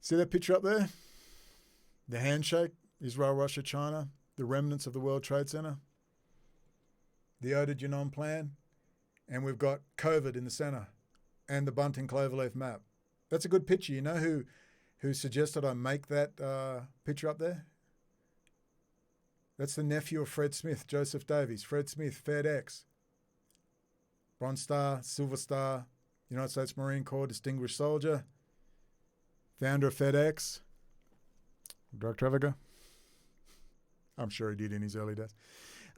See that picture up there? The handshake, Israel, Russia, China. The remnants of the World Trade Center, the Ode Genome Plan, and we've got COVID in the center, and the Bunting Cloverleaf map. That's a good picture. You know who suggested I make that picture up there? That's the nephew of Fred Smith, Joseph Davies. Fred Smith, FedEx. Bronze Star, Silver Star, United States Marine Corps, Distinguished Soldier. Founder of FedEx. Drug trafficker. I'm sure he did in his early days.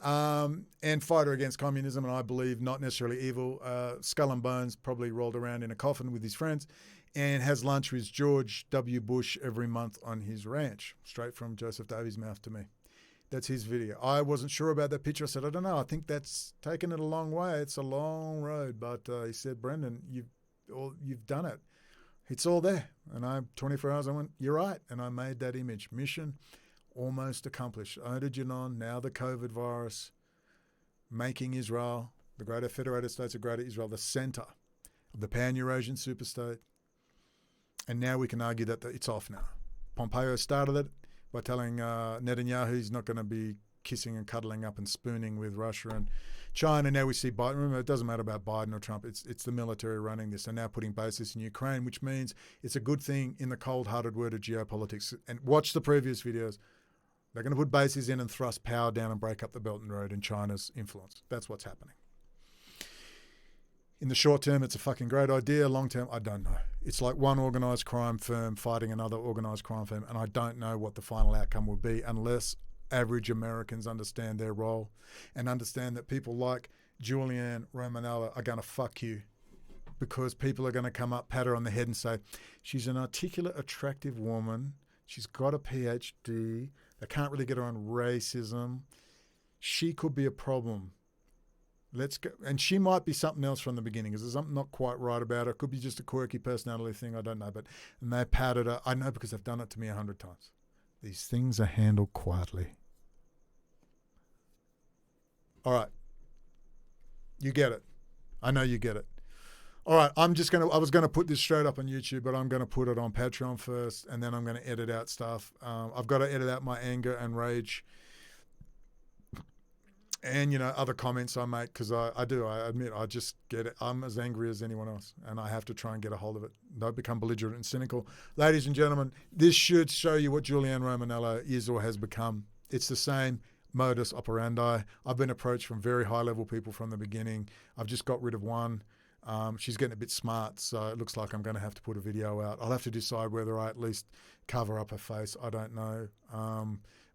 And fighter against communism, and I believe not necessarily evil. Skull and bones, probably rolled around in a coffin with his friends, and has lunch with George W. Bush every month on his ranch. Straight from Joseph Davies' mouth to me. That's his video. I wasn't sure about that picture. I said, I don't know. I think that's taken it a long way. It's a long road. But he said, Brendon, you've done it. It's all there. And 24 hours, I went, you're right. And I made that image. Mission almost accomplished. Julianne, now the COVID virus, making Israel, the Greater Federated States of Greater Israel, the center of the Pan-Eurasian superstate. And now we can argue that it's off now. Pompeo started it by telling Netanyahu he's not going to be kissing and cuddling up and spooning with Russia and China. Now we see Biden. Remember, it doesn't matter about Biden or Trump. It's the military running this, and now putting bases in Ukraine, which means it's a good thing in the cold-hearted word of geopolitics. And watch the previous videos. They're going to put bases in and thrust power down and break up the Belt and Road and China's influence. That's what's happening. In the short term, it's a fucking great idea. Long term, I don't know. It's like one organised crime firm fighting another organised crime firm, and I don't know what the final outcome will be unless average Americans understand their role and understand that people like Julianne Romanello are going to fuck you because people are going to come up, pat her on the head and say, she's an articulate, attractive woman. She's got a PhD. They can't really get her on racism. She could be a problem. Let's go. And she might be something else from the beginning because there's something not quite right about her. It could be just a quirky personality thing. I don't know. And they patted her. I know because they've done it to me 100 times. These things are handled quietly. All right. You get it. I know you get it. All right. I was going to put this straight up on YouTube, but I'm going to put it on Patreon first, and then I'm going to edit out stuff. I've got to edit out my anger and rage and, other comments I make because I admit, I just get it. I'm as angry as anyone else, and I have to try and get a hold of it. Don't become belligerent and cynical. Ladies and gentlemen, this should show you what Julianne Romanello is or has become. It's the same modus operandi. I've been approached from very high-level people from the beginning. I've just got rid of one. She's getting a bit smart, so it looks like I'm going to have to put a video out. I'll have to decide whether I at least cover up her face. I don't know.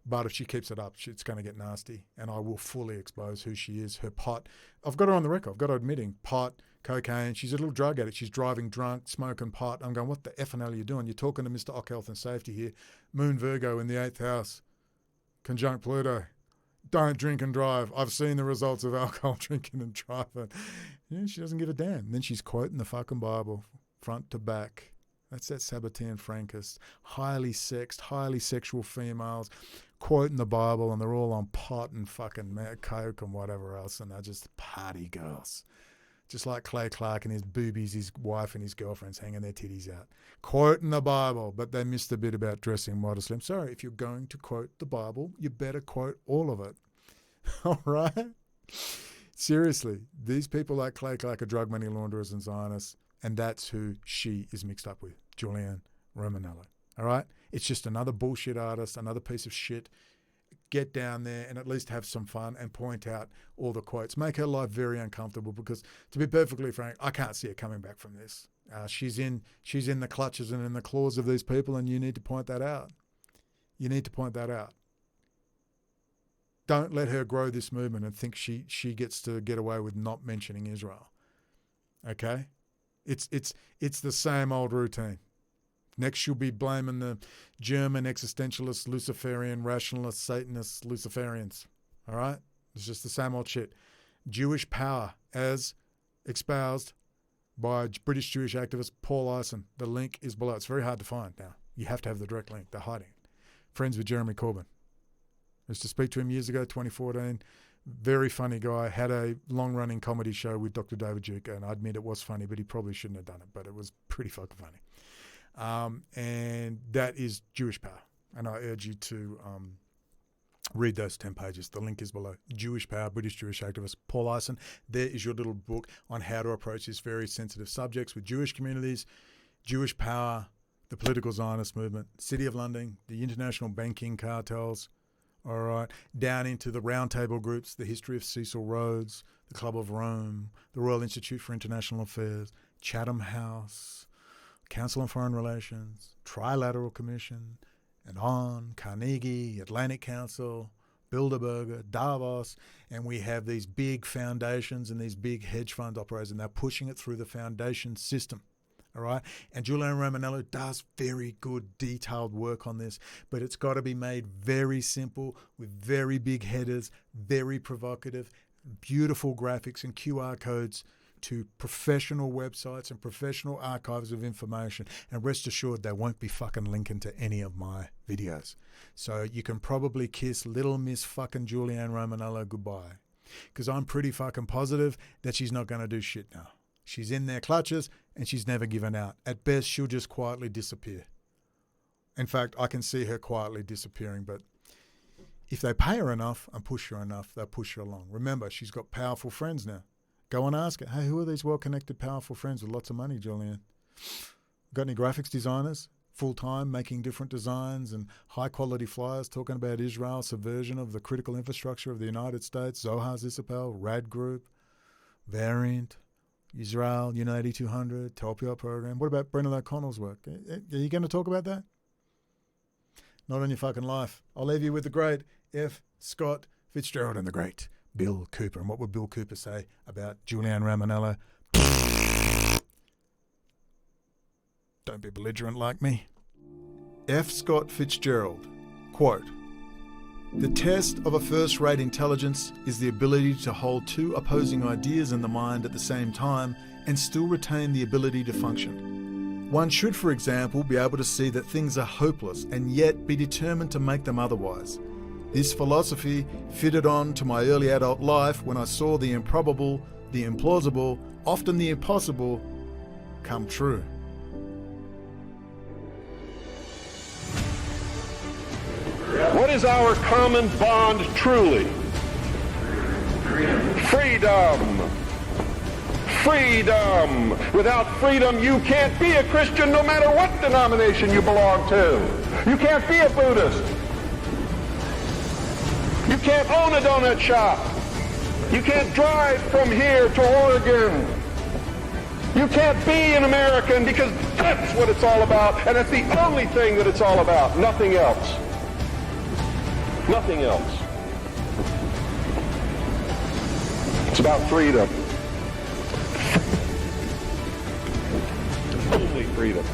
But if she keeps it up, it's going to get nasty, and I will fully expose who she is, her pot. I've got her on the record. I've got her admitting pot, cocaine. She's a little drug addict. She's driving drunk, smoking pot. I'm going, what the effing hell are you doing? You're talking to Mr. Ock Health and Safety here. Moon Virgo in the 8th house. Conjunct Pluto. Don't drink and drive. I've seen the results of alcohol drinking and driving. She doesn't give a damn. Then she's quoting the fucking Bible, front to back. That's that Sabbatean Frankist. Highly sexed, highly sexual females quoting the Bible, and they're all on pot and fucking coke and whatever else, and they're just party girls. Just like Clay Clark and his boobies, his wife and his girlfriends hanging their titties out. Quoting the Bible, but they missed the bit about dressing modestly. I'm sorry, if you're going to quote the Bible, you better quote all of it. All right? Seriously, these people like Clay Clark are drug money launderers and Zionists, and that's who she is mixed up with, Julianne Romanello. All right? It's just another bullshit artist, another piece of shit. Get down there and at least have some fun and point out all the quotes. Make her life very uncomfortable because, to be perfectly frank, I can't see her coming back from this. She's in the clutches and in the claws of these people, and you need to point that out. You need to point that out. Don't let her grow this movement and think she gets to get away with not mentioning Israel. Okay? It's the same old routine. Next, she'll be blaming the German existentialist, Luciferian, rationalist, Satanist Luciferians. All right? It's just the same old shit. Jewish power, as espoused by British Jewish activist Paul Ison. The link is below. It's very hard to find now. You have to have the direct link. They're hiding it. Friends with Jeremy Corbyn. I used to speak to him years ago, 2014. Very funny guy. Had a long-running comedy show with Dr. David Duke, and I admit it was funny, but he probably shouldn't have done it. But it was pretty fucking funny. And that is Jewish power. And I urge you to read those 10 pages. The link is below. Jewish power, British Jewish activist Paul Ison. There is your little book on how to approach these very sensitive subjects with Jewish communities, Jewish power, the political Zionist movement, City of London, the international banking cartels, all right, down into the roundtable groups, the History of Cecil Rhodes, the Club of Rome, the Royal Institute for International Affairs, Chatham House, Council on Foreign Relations, Trilateral Commission, and on, Carnegie, Atlantic Council, Bilderberger, Davos, and we have these big foundations and these big hedge fund operators, and they're pushing it through the foundation system. All right. And Julianne Romanello does very good, detailed work on this, but it's got to be made very simple with very big headers, very provocative, beautiful graphics and QR codes to professional websites and professional archives of information. And rest assured, they won't be fucking linking to any of my videos. So you can probably kiss little Miss fucking Julianne Romanello goodbye, because I'm pretty fucking positive that she's not going to do shit now. She's in their clutches and she's never given out. At best, she'll just quietly disappear. In fact, I can see her quietly disappearing, but if they pay her enough and push her enough, they'll push her along. Remember, she's got powerful friends now. Go and ask her, hey, who are these well-connected, powerful friends with lots of money, Julianne? Got any graphics designers, full-time, making different designs and high-quality flyers, talking about Israel's subversion of the critical infrastructure of the United States, Zohar Zisapel, Rad Group, Variant, Israel, Unit 8200, Telpiot program. What about Brendon O'Connell's work? Are you going to talk about that? Not on your fucking life. I'll leave you with the great F. Scott Fitzgerald and the great Bill Cooper. And what would Bill Cooper say about Julianne Romanello? Don't be belligerent like me. F. Scott Fitzgerald, quote, "The test of a first-rate intelligence is the ability to hold two opposing ideas in the mind at the same time and still retain the ability to function. One should, for example, be able to see that things are hopeless and yet be determined to make them otherwise. This philosophy fitted on to my early adult life when I saw the improbable, the implausible, often the impossible, come true." What is our common bond truly? Freedom. Freedom. Without freedom, you can't be a Christian no matter what denomination you belong to. You can't be a Buddhist. You can't own a donut shop. You can't drive from here to Oregon. You can't be an American, because that's what it's all about, and that's the only thing that it's all about. Nothing else. Nothing else. It's about freedom. Only freedom.